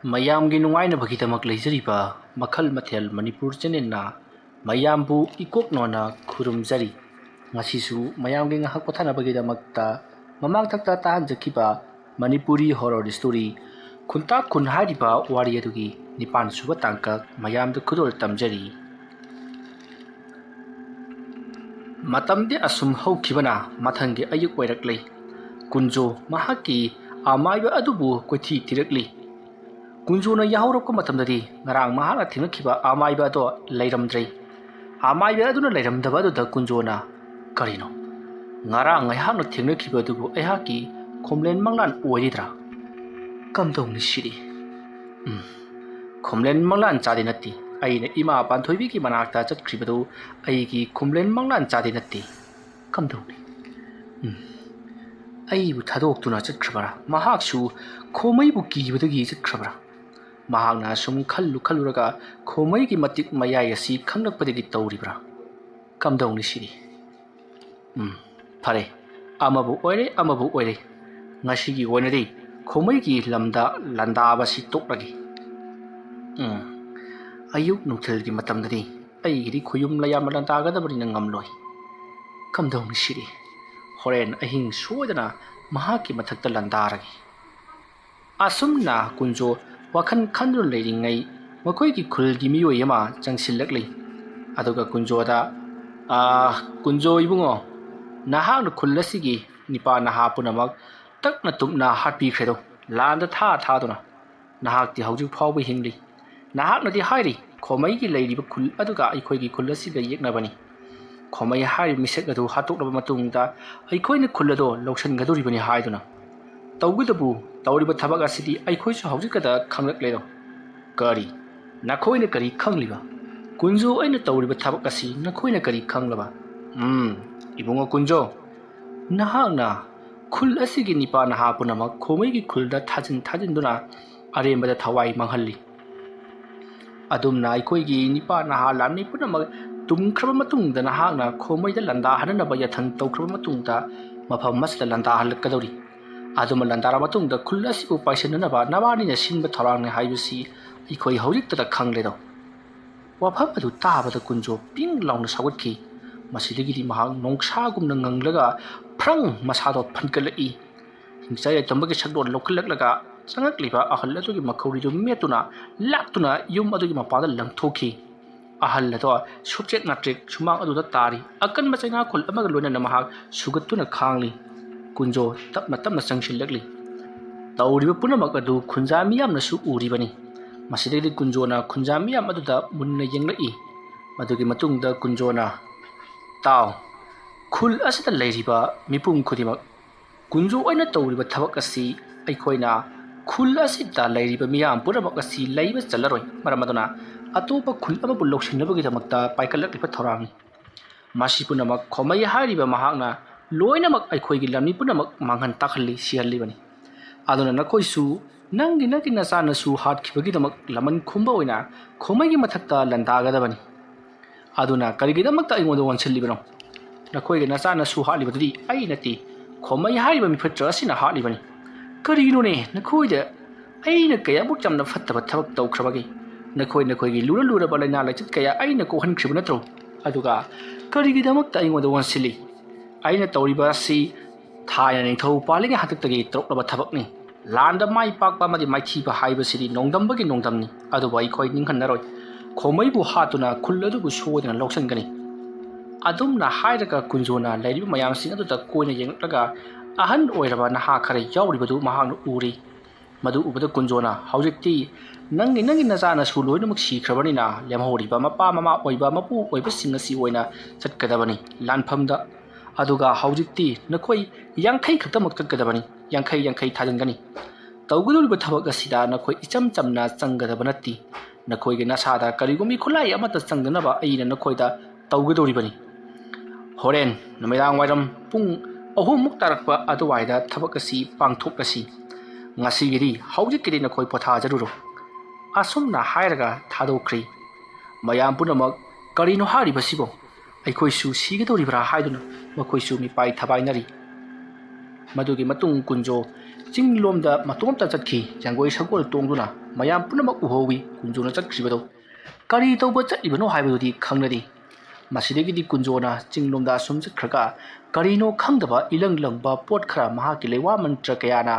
ꯃꯌꯥꯝꯒꯤ ꯅꯨꯡꯉꯥꯏꯅꯕꯒꯤꯗꯃꯛ ꯂꯩꯖꯔꯤꯕ ꯃꯈꯜ ꯃꯊꯦꯜ ꯃꯅꯤꯄꯨꯔ ꯆꯦꯅꯦꯜꯅ ꯃꯌꯥꯝꯕꯨ ꯏꯀꯣꯛꯅꯣꯅ ꯈꯨꯔꯨꯝꯖꯔꯤ꯫ ꯉꯁꯤꯁꯨ ꯃꯌꯥꯝꯒꯤ ꯉꯥꯏꯍꯥꯛ ꯄꯣꯊꯥꯅꯕꯒꯤꯗꯃꯛꯇ ꯃꯃꯥꯡꯊꯛꯇ ꯇꯥꯍꯟꯖꯈꯤꯕ ꯃꯅꯤꯄꯨꯔꯤ ꯍꯣꯔꯔ ꯁ꯭ꯇꯣꯔꯤ ꯈꯨꯟꯇꯥꯛ ꯈꯨꯟ ꯍꯥꯏꯔꯤꯕ ꯋꯥꯔꯤ ꯑꯗꯨꯒꯤ 9ꯁꯨꯕ ꯇꯥꯡꯀꯛ ꯃꯌꯥꯝꯗ ꯈꯨꯗꯣꯜ ꯇꯝꯖꯔꯤ꯫ ꯃꯇꯝꯗꯤ ꯑꯁꯨꯝ ꯍꯧꯈꯤꯕꯅ ꯃꯊꯪꯒꯤ ꯑꯌꯨꯛ ꯑꯣꯏꯔꯛꯂꯦ꯫ ꯀꯨꯟꯖꯣ ꯃꯍꯥꯛꯀꯤ ꯑꯃꯥꯏꯕ ꯑꯗꯨꯕꯨ ꯀꯣꯏꯊꯤ ꯊꯤꯔꯛꯂꯤ꯫ ꯀꯨꯟꯖꯣꯅ ꯌꯥꯍꯧꯔꯛꯄ ꯃꯇꯝꯗꯗꯤ ꯉꯔꯥꯡ ꯃꯍꯥꯛꯅ ꯊꯦꯡꯅꯈꯤꯕ ꯑꯃꯥꯏꯕ ꯑꯗꯣ ꯂꯩꯔꯝꯗ꯭ꯔꯦ꯫ ꯑꯃꯥꯏꯕ ꯑꯗꯨꯅ ꯂꯩꯔꯝꯗꯕ ꯑꯗꯨꯗ ꯀꯨꯟꯖꯣꯅ "ꯀꯔꯤꯅꯣ? ꯉꯔꯥꯡ ꯑꯩꯍꯥꯛꯅ ꯊꯦꯡꯅꯈꯤꯕ ꯑꯗꯨꯕꯨ ꯑꯩꯍꯥꯛꯀꯤ ꯈꯣꯝꯂꯦꯟ ꯃꯪꯂꯥꯟ ꯑꯣꯏꯔꯤꯗ꯭ꯔꯥ? ꯀꯝꯗꯧꯅꯤ ꯁꯤꯗꯤ? ꯈꯣꯝꯂꯦꯟ ꯃꯪꯂꯥꯟ ꯆꯥꯗꯤ ꯅꯠꯇꯦ꯫ ꯑꯩꯅ ꯏꯃꯥ ꯄꯥꯟꯊꯣꯏꯕꯤꯒꯤ ꯃꯅꯥꯛꯇ ꯆꯠꯈ꯭ꯔꯤꯕꯗꯨ ꯑꯩꯒꯤ ꯈꯣꯝꯂꯦꯟ ꯃꯪꯂꯥꯟ ꯆꯥꯗꯤ ꯅꯠꯇꯦ꯫ ꯀꯝꯗꯧꯅꯤ? ꯑꯩꯕꯨ ꯊꯥꯗꯣꯛꯇꯨꯅ ꯆꯠꯈ꯭ꯔꯕꯔꯥ? ꯃꯍꯥꯛꯁꯨ ꯈꯣꯃꯩꯕꯨ ꯀꯤꯕꯗꯒꯤ ꯆꯠꯈ꯭ꯔꯕꯔꯥ? ꯃꯍꯥꯛꯅ ꯁꯨꯝ ꯈꯜꯂꯨꯔꯒ ꯈꯣꯃꯩꯒꯤ ꯃꯇꯤꯛ ꯃꯌꯥꯏ ꯑꯁꯤ ꯈꯪꯂꯛꯄꯗꯒꯤ ꯇꯧꯔꯤꯕ꯭ꯔꯥ? ꯀꯝꯗꯧꯅꯤ ꯁꯤꯗꯤ? ꯐꯔꯦ, ꯑꯃꯕꯨ ꯑꯣꯏꯔꯦ ꯑꯃꯕꯨ ꯑꯣꯏꯔꯦ, ꯉꯁꯤꯒꯤ ꯑꯣꯏꯅꯗꯤ ꯈꯣꯃꯩꯒꯤ ꯂꯝꯗ ꯂꯥꯟꯗꯥꯕꯁꯤ ꯇꯣꯛꯂꯒꯦ꯫ ꯑꯌꯨꯛ ꯅꯨꯡꯊꯤꯜꯒꯤ ꯃꯇꯝꯗꯗꯤ ꯑꯩꯒꯤꯗꯤ ꯈꯨꯌꯨꯝ ꯂꯌꯥꯝꯅ ꯂꯥꯟꯗꯥꯒꯗꯕꯅꯤꯅ ꯉꯝꯂꯣꯏ꯫ ꯀꯝꯗꯧꯅꯤ ꯁꯤꯗꯤ? ꯍꯣꯔꯦꯟ ꯑꯍꯤꯡ ꯁꯣꯏꯗꯅ ꯃꯍꯥꯛꯀꯤ ꯃꯊꯛꯇ ꯂꯥꯟꯗꯥꯔꯒꯦ꯫ ꯑꯁꯨꯝꯅ ꯀꯨꯟꯖꯣ ꯋꯥꯈꯜ ꯈꯟꯗꯨꯅ ꯂꯩꯔꯤꯉꯩ ꯃꯈꯣꯏꯒꯤ ꯈꯨꯜꯒꯤ ꯃꯤꯑꯣꯏ ꯑꯃ ꯆꯪꯁꯤꯜꯂꯛꯂꯤ꯫ ꯑꯗꯨꯒ ꯀꯨꯟꯖꯣꯗ "ꯀꯨꯟꯖꯣ ꯏꯕꯨꯡꯉꯣ, ꯅꯍꯥꯛꯅ ꯈꯨꯜ ꯑꯁꯤꯒꯤ ꯅꯤꯄꯥ ꯅꯍꯥ ꯄꯨꯝꯅꯃꯛ ꯇꯛꯅ ꯇꯨꯞꯅ ꯍꯥꯠꯄꯤꯈ꯭ꯔꯦꯗꯣ ꯂꯥꯟꯗ ꯊꯥꯗꯨꯅ꯫ ꯅꯍꯥꯛꯇꯤ ꯍꯧꯖꯤꯛ ꯐꯥꯎꯕ ꯍꯤꯡꯂꯤ꯫ ꯅꯍꯥꯛꯅꯗꯤ ꯍꯥꯏꯔꯤ ꯈꯣꯃꯩꯒꯤ ꯂꯩꯔꯤꯕ ꯈꯨꯜ ꯑꯗꯨꯒ ꯑꯩꯈꯣꯏꯒꯤ ꯈꯨꯜ ꯑꯁꯤꯒ ꯌꯦꯛꯅꯕꯅꯤ꯫ ꯈꯣꯃꯩ ꯍꯥꯏꯔꯤꯕ ꯃꯤꯁꯛ ꯑꯗꯨ ꯍꯥꯠꯇꯣꯛꯂꯕ ꯃꯇꯨꯡꯗ ꯑꯩꯈꯣꯏꯅ ꯈꯨꯜ ꯑꯗꯣ ꯂꯧꯁꯤꯟꯒꯗꯧꯔꯤꯕꯅꯤ ꯍꯥꯏꯗꯨꯅ꯫ ꯇꯧꯕꯇꯕꯨ ꯇꯧꯔꯤꯕ ꯊꯕꯛ ꯑꯁꯤꯗꯤ ꯑꯩꯈꯣꯏꯁꯨ ꯍꯧꯖꯤꯛꯈꯛꯇ ꯈꯪꯂꯛꯂꯦꯗꯣ꯫ ꯀꯔꯤ? ꯅꯈꯣꯏꯅ ꯀꯔꯤ ꯈꯪꯂꯤꯕ? ꯀꯨꯟꯖꯣ, ꯑꯩꯅ ꯇꯧꯔꯤꯕ ꯊꯕꯛ ꯑꯁꯤ ꯅꯈꯣꯏꯅ ꯀꯔꯤ ꯈꯪꯂꯕ? ꯏꯕꯨꯡꯉꯣ ꯀꯨꯟꯖꯣ, ꯅꯍꯥꯛꯅ ꯈꯨꯜ ꯑꯁꯤꯒꯤ ꯅꯤꯄꯥ ꯅꯍꯥ ꯄꯨꯝꯅꯃꯛ ꯈꯣꯃꯩꯒꯤ ꯈꯨꯜꯗ ꯊꯥꯖꯤꯟꯗꯨꯅ ꯑꯔꯦꯝꯕꯗ ꯊꯋꯥꯏ ꯃꯥꯡꯍꯜꯂꯤ꯫ ꯑꯗꯨꯝꯅ ꯑꯩꯈꯣꯏꯒꯤ ꯅꯤꯄꯥ ꯅꯍꯥ ꯂꯥꯟꯃꯤ ꯄꯨꯝꯅꯃꯛ ꯇꯨꯝꯈ꯭ꯔꯕ ꯃꯇꯨꯡꯗ ꯅꯍꯥꯛꯅ ꯈꯣꯃꯩꯗ ꯂꯥꯟꯗꯥꯍꯟꯅꯕ ꯌꯥꯊꯪ ꯇꯧꯈ꯭ꯔꯕ ꯃꯇꯨꯡꯗ ꯃꯐꯝ ꯑꯁꯤꯗ ꯂꯥꯟꯗꯥꯍꯜꯂꯛꯀꯗꯧꯔꯤ꯫ ꯑꯗꯨꯃ ꯂꯥꯟꯗꯥꯔꯕ ꯃꯇꯨꯡꯗ ꯈꯨꯜ ꯑꯁꯤꯕꯨ ꯄꯥꯏꯁꯤꯟꯅꯅꯕ ꯅꯕꯥꯅꯤꯅ ꯁꯤꯟꯕ ꯊꯧꯔꯥꯡꯅꯤ ꯍꯥꯏꯕꯁꯤ ꯑꯩꯈꯣꯏ ꯍꯧꯖꯤꯛꯇꯗ ꯈꯪꯂꯦꯗꯣ꯫ ꯋꯥꯐꯝ ꯑꯗꯨ ꯇꯥꯕꯗ ꯀꯨꯟꯖꯣ ꯄꯤꯡ ꯂꯥꯎꯅ ꯁꯥꯎꯒꯠꯈꯤ꯫ ꯃꯁꯤꯗꯒꯤꯗꯤ ꯃꯍꯥꯛ ꯅꯣꯡꯁꯥꯒꯨꯝꯅ ꯉꯪꯂꯒ ꯐ꯭ꯔꯪ ꯃꯁꯥꯗꯣ ꯐꯟꯀꯠꯂꯛꯏ꯫ ꯍꯤꯡꯆꯥꯏ ꯌꯥꯏꯇꯝꯕꯒꯤ ꯁꯛꯂꯣꯟ ꯂꯧꯈꯠꯂꯛꯂꯒ ꯆꯪꯂꯛꯂꯤꯕ ꯑꯍꯜ ꯑꯗꯨꯒꯤ ꯃꯈꯧꯔꯤꯗꯨ ꯃꯦꯠꯇꯨꯅ ꯂꯥꯛꯇꯨꯅ ꯌꯨꯝ ꯑꯗꯨꯒꯤ ꯃꯄꯥꯟꯗ ꯂꯪꯊꯣꯛꯈꯤ꯫ ꯑꯍꯜ ꯑꯗꯣ ꯁꯨꯞꯆꯦꯛ ꯅꯥꯇ꯭ꯔꯦꯛ ꯁꯨꯃꯥꯡ ꯑꯗꯨꯗ ꯇꯥꯔꯤ꯫ ꯑꯀꯟꯕ ꯆꯩꯅꯥꯈꯨꯜ ꯑꯃꯒ ꯂꯣꯏꯅꯅ ꯃꯍꯥꯛ ꯁꯨꯒꯠꯇꯨꯅ ꯈꯥꯡꯂꯤ꯫ ꯀꯨꯟꯖꯣ ꯇꯞꯅ ꯇꯞꯅ ꯆꯪꯁꯤꯜꯂꯛꯂꯤ꯫ ꯇꯧꯔꯤꯕ ꯄꯨꯝꯅꯃꯛ ꯑꯗꯨ ꯈꯨꯟꯖꯥ ꯃꯤꯌꯥꯝꯅꯁꯨ ꯎꯔꯤꯕꯅꯤ꯫ ꯃꯁꯤꯗꯒꯤꯗꯤ ꯀꯨꯟꯖꯣꯅ ꯈꯨꯟꯖꯥ ꯃꯤꯌꯥꯝ ꯑꯗꯨꯗ ꯃꯨꯟꯅ ꯌꯦꯡꯂꯛꯏ꯫ ꯃꯗꯨꯒꯤ ꯃꯇꯨꯡꯗ ꯀꯨꯟꯖꯣꯅ "ꯇꯥꯎ, ꯈꯨꯜ ꯑꯁꯤꯗ ꯂꯩꯔꯤꯕ ꯃꯤꯄꯨꯝ ꯈꯨꯗꯤꯡꯃꯛ, ꯀꯨꯟꯖꯣ ꯑꯣꯏꯅ ꯇꯧꯔꯤꯕ ꯊꯕꯛ ꯑꯁꯤ ꯑꯩꯈꯣꯏꯅ ꯈꯨꯜ ꯑꯁꯤꯗ ꯂꯩꯔꯤꯕ ꯃꯤꯌꯥꯝ ꯄꯨꯝꯅꯃꯛ ꯑꯁꯤ ꯂꯩꯕ ꯆꯜꯂꯔꯣꯏ꯫ ꯃꯔꯝ ꯑꯗꯨꯅ ꯑꯇꯣꯞꯄ ꯈꯨꯜ ꯑꯃꯕꯨ ꯂꯧꯁꯤꯟꯅꯕꯒꯤꯗꯃꯛꯇ ꯄꯥꯏꯈꯠꯂꯛꯂꯤꯕ ꯊꯧꯔꯥꯡꯅꯤ꯫ ꯃꯁꯤ ꯄꯨꯝꯅꯃꯛ ꯈꯣꯃꯩ ꯍꯥꯏꯔꯤꯕ ꯃꯍꯥꯛꯅ ꯂꯣꯏꯅꯃꯛ ꯑꯩꯈꯣꯏꯒꯤ ꯂꯝꯃꯤ ꯄꯨꯝꯅꯃꯛ ꯃꯥꯡꯍꯟ ꯇꯥꯛꯍꯜꯂꯤ, ꯁꯤꯍꯜꯂꯤꯕꯅꯤ꯫ ꯑꯗꯨꯅ ꯅꯈꯣꯏꯁꯨ ꯅꯪꯒꯤ ꯅꯆꯥꯅꯁꯨ ꯍꯥꯠꯈꯤꯕꯒꯤꯗꯃꯛ ꯂꯃꯟ ꯈꯨꯝꯕ ꯑꯣꯏꯅ ꯈꯣꯃꯩꯒꯤ ꯃꯊꯛꯇ ꯂꯥꯟꯗꯥꯒꯗꯕꯅꯤ꯫ ꯑꯗꯨꯅ ꯀꯔꯤꯒꯤꯗꯃꯛꯇ ꯑꯩꯉꯣꯟꯗ ꯑꯣꯟꯁꯤꯜꯂꯤꯕꯅꯣ? ꯅꯈꯣꯏꯒꯤ ꯅꯆꯥꯅꯁꯨ ꯍꯥꯠꯂꯤꯕꯗꯨꯗꯤ ꯑꯩ ꯅꯠꯇꯦ, ꯈꯣꯃꯩ ꯍꯥꯏꯔꯤꯕ ꯃꯤꯐꯠꯇ꯭ꯔ ꯑꯁꯤꯅ ꯍꯥꯠꯂꯤꯕꯅꯤ꯫ ꯀꯔꯤꯅꯣꯅꯦ ꯅꯈꯣꯏꯗ ꯑꯩꯅ ꯀꯌꯥꯃꯨꯛ ꯌꯥꯝꯅ ꯐꯠꯇꯕ ꯊꯕꯛ ꯇꯧꯈ꯭ꯔꯕꯒꯦ? ꯅꯈꯣꯏꯒꯤ ꯂꯨꯔꯕ ꯂꯩꯅꯥ ꯂꯥꯏꯆꯠ ꯀꯌꯥ ꯑꯩꯅ ꯀꯣꯛꯍꯟꯈ꯭ꯔꯤꯕ ꯅꯠꯇ꯭ꯔꯣ? ꯑꯗꯨꯒ ꯀꯔꯤꯒꯤꯗꯃꯛꯇ ꯑꯩꯉꯣꯟꯗ ꯑꯣꯟꯁꯤꯜꯂꯤ? ꯑꯩꯅ ꯇꯧꯔꯤꯕ ꯑꯁꯤ ꯊꯥꯏꯅ ꯅꯤꯡꯊꯧ ꯄꯥꯜꯂꯤꯉꯩ ꯍꯥꯛꯇꯛꯇꯒꯤ ꯇꯧꯔꯛꯂꯕ ꯊꯕꯛꯅꯤ꯫ ꯂꯥꯟꯗ ꯃꯥꯏ ꯄꯥꯛꯄ ꯑꯃꯗꯤ ꯃꯥꯏꯊꯤꯕ ꯍꯥꯏꯕꯁꯤꯗꯤ ꯅꯣꯡꯗꯝꯕꯒꯤ ꯅꯣꯡꯗꯝꯅꯤ꯫ ꯑꯗꯨꯕꯨ ꯑꯩꯈꯣꯏ ꯅꯤꯡꯍꯟꯅꯔꯣꯏ꯫ ꯈꯣꯃꯩꯕꯨ ꯍꯥꯠꯇꯨꯅ ꯈꯨꯜ ꯑꯗꯨꯕꯨ ꯁꯣꯏꯗꯅ ꯂꯧꯁꯤꯟꯒꯅꯤ꯫ ꯑꯗꯨꯝꯅ ꯍꯥꯏꯔꯒ ꯀꯨꯟꯖꯣꯅ ꯂꯩꯔꯤꯕ ꯃꯌꯥꯝꯁꯤꯡ ꯑꯗꯨꯗ ꯀꯣꯏꯅ ꯌꯦꯡꯂꯛꯂꯒ ꯑꯍꯟ ꯑꯣꯏꯔꯕ ꯅꯍꯥ ꯈꯔ ꯌꯥꯎꯔꯤꯕꯗꯨ ꯃꯍꯥꯛꯅ ꯎꯔꯤ꯫ ꯃꯗꯨ ꯎꯕꯗ ꯀꯨꯟꯖꯣꯅ "ꯍꯧꯖꯤꯛꯇꯤ ꯅꯪꯒꯤ ꯅꯆꯥꯅꯁꯨ ꯂꯣꯏꯅꯃꯛ ꯁꯤꯈ꯭ꯔꯕꯅꯤꯅ ꯂꯦꯝꯍꯧꯔꯤꯕ ꯃꯄꯥ ꯃꯃꯥ ꯑꯣꯏꯕ ꯃꯄꯨ ꯑꯣꯏꯕꯁꯤꯡ ꯑꯁꯤ ꯑꯣꯏꯅ ꯆꯠꯀꯗꯕꯅꯤ ꯂꯥꯟꯐꯝꯗ꯫ ꯑꯗꯨꯒ ꯍꯧꯖꯤꯛꯇꯤ ꯅꯈꯣꯏ 50 ꯈꯛꯇꯃꯛ ꯆꯠꯀꯗꯕꯅꯤ꯫ 50 ꯊꯥꯖꯤꯟꯒꯅꯤ꯫ ꯇꯧꯒꯗꯧꯔꯤꯕ ꯊꯕꯛ ꯑꯁꯤꯗ ꯅꯈꯣꯏ ꯏꯆꯝ ꯆꯝꯅ ꯆꯪꯒꯗꯕ ꯅꯠꯇꯦ꯫ ꯅꯈꯣꯏꯒꯤ ꯅꯁꯥꯗ ꯀꯔꯤꯒꯨꯝꯕꯤ ꯈꯨꯠꯂꯥꯏ ꯑꯃꯠꯇ ꯆꯪꯗꯅꯕ ꯑꯩꯅ ꯅꯈꯣꯏꯗ ꯇꯧꯒꯗꯧꯔꯤꯕꯅꯤ꯫ ꯍꯣꯔꯦꯟ ꯅꯨꯃꯤꯗꯥꯡ ꯋꯥꯏꯔꯝ ꯄꯨꯡ 3 ꯇꯥꯔꯛꯄ ꯑꯗꯨꯋꯥꯏꯗ ꯊꯕꯛ ꯑꯁꯤ ꯄꯥꯡꯊꯣꯛꯂꯁꯤ꯫ ꯉꯁꯤꯒꯤꯗꯤ ꯍꯧꯖꯤꯛꯀꯤꯗꯤ ꯅꯈꯣꯏ ꯄꯣꯊꯥꯖꯔꯨꯔꯣ"꯫ ꯑꯁꯨꯝꯅ ꯍꯥꯏꯔꯒ ꯊꯥꯗꯣꯛꯈ꯭ꯔꯤ꯫ ꯃꯌꯥꯝ ꯄꯨꯝꯅꯃꯛ "ꯀꯔꯤꯅꯣ ꯍꯥꯏꯔꯤꯕꯁꯤꯕꯣ? ꯑꯩꯈꯣꯏꯁꯨ ꯁꯤꯒꯗꯧꯔꯤꯕ꯭ꯔꯥ" ꯍꯥꯏꯗꯨꯅ ꯃꯈꯣꯏꯁꯨ ꯃꯤꯄꯥꯏ ꯊꯕꯥꯏꯅꯔꯤ꯫ ꯃꯗꯨꯒꯤ ꯃꯇꯨꯡ ꯀꯨꯟꯖꯣ ꯆꯤꯡꯂꯣꯝꯗ ꯃꯇꯣꯝꯇ ꯆꯠꯈꯤ ꯖꯪꯒꯣꯏ ꯁꯒꯣꯜ ꯇꯣꯡꯗꯨꯅ ꯃꯌꯥꯝ ꯄꯨꯝꯅꯃꯛ ꯎꯍꯧꯋꯤ ꯀꯨꯟꯖꯣꯅ ꯆꯠꯈ꯭ꯔꯤꯕꯗꯣ ꯀꯔꯤ ꯇꯧꯕ ꯆꯠꯂꯤꯕꯅꯣ ꯍꯥꯏꯕꯗꯨꯗꯤ ꯈꯪꯅꯔꯤ ꯃꯁꯤꯗꯒꯤꯗꯤ ꯀꯨꯟꯖꯣꯅ ꯆꯤꯡꯂꯣꯝꯗ ꯑꯁꯨꯝ ꯆꯠꯈ꯭ꯔꯒ ꯀꯔꯤꯅꯣ ꯈꯪꯗꯕ ꯏꯂꯪ ꯂꯪꯕ ꯄꯣꯠ ꯈꯔ ꯃꯍꯥꯛꯀꯤ ꯂꯩꯋꯥ ꯃꯟꯇ꯭ꯔ ꯀꯌꯥꯅ